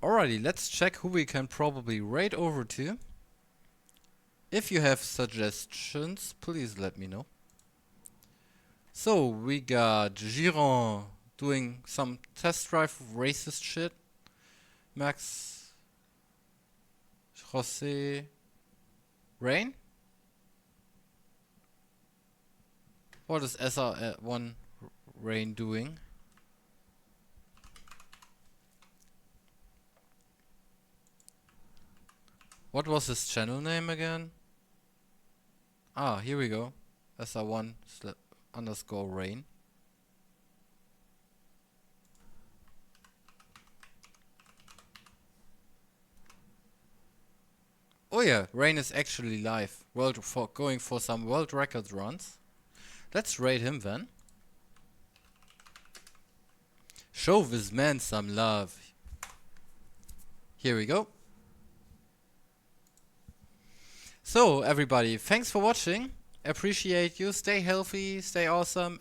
Alrighty, let's check who we can probably raid over to. If you have suggestions, please let me know. So, we got Giron doing some test drive racist shit. Max, José, Rain? What is SR1 Rain doing? What was his channel name again? Ah, here we go. SR1 _ Rain. Oh yeah, Rain is actually live. Going for some world record runs. Let's rate him then. Show this man some love. Here we go. So everybody, thanks for watching. Appreciate you. Stay healthy, stay awesome.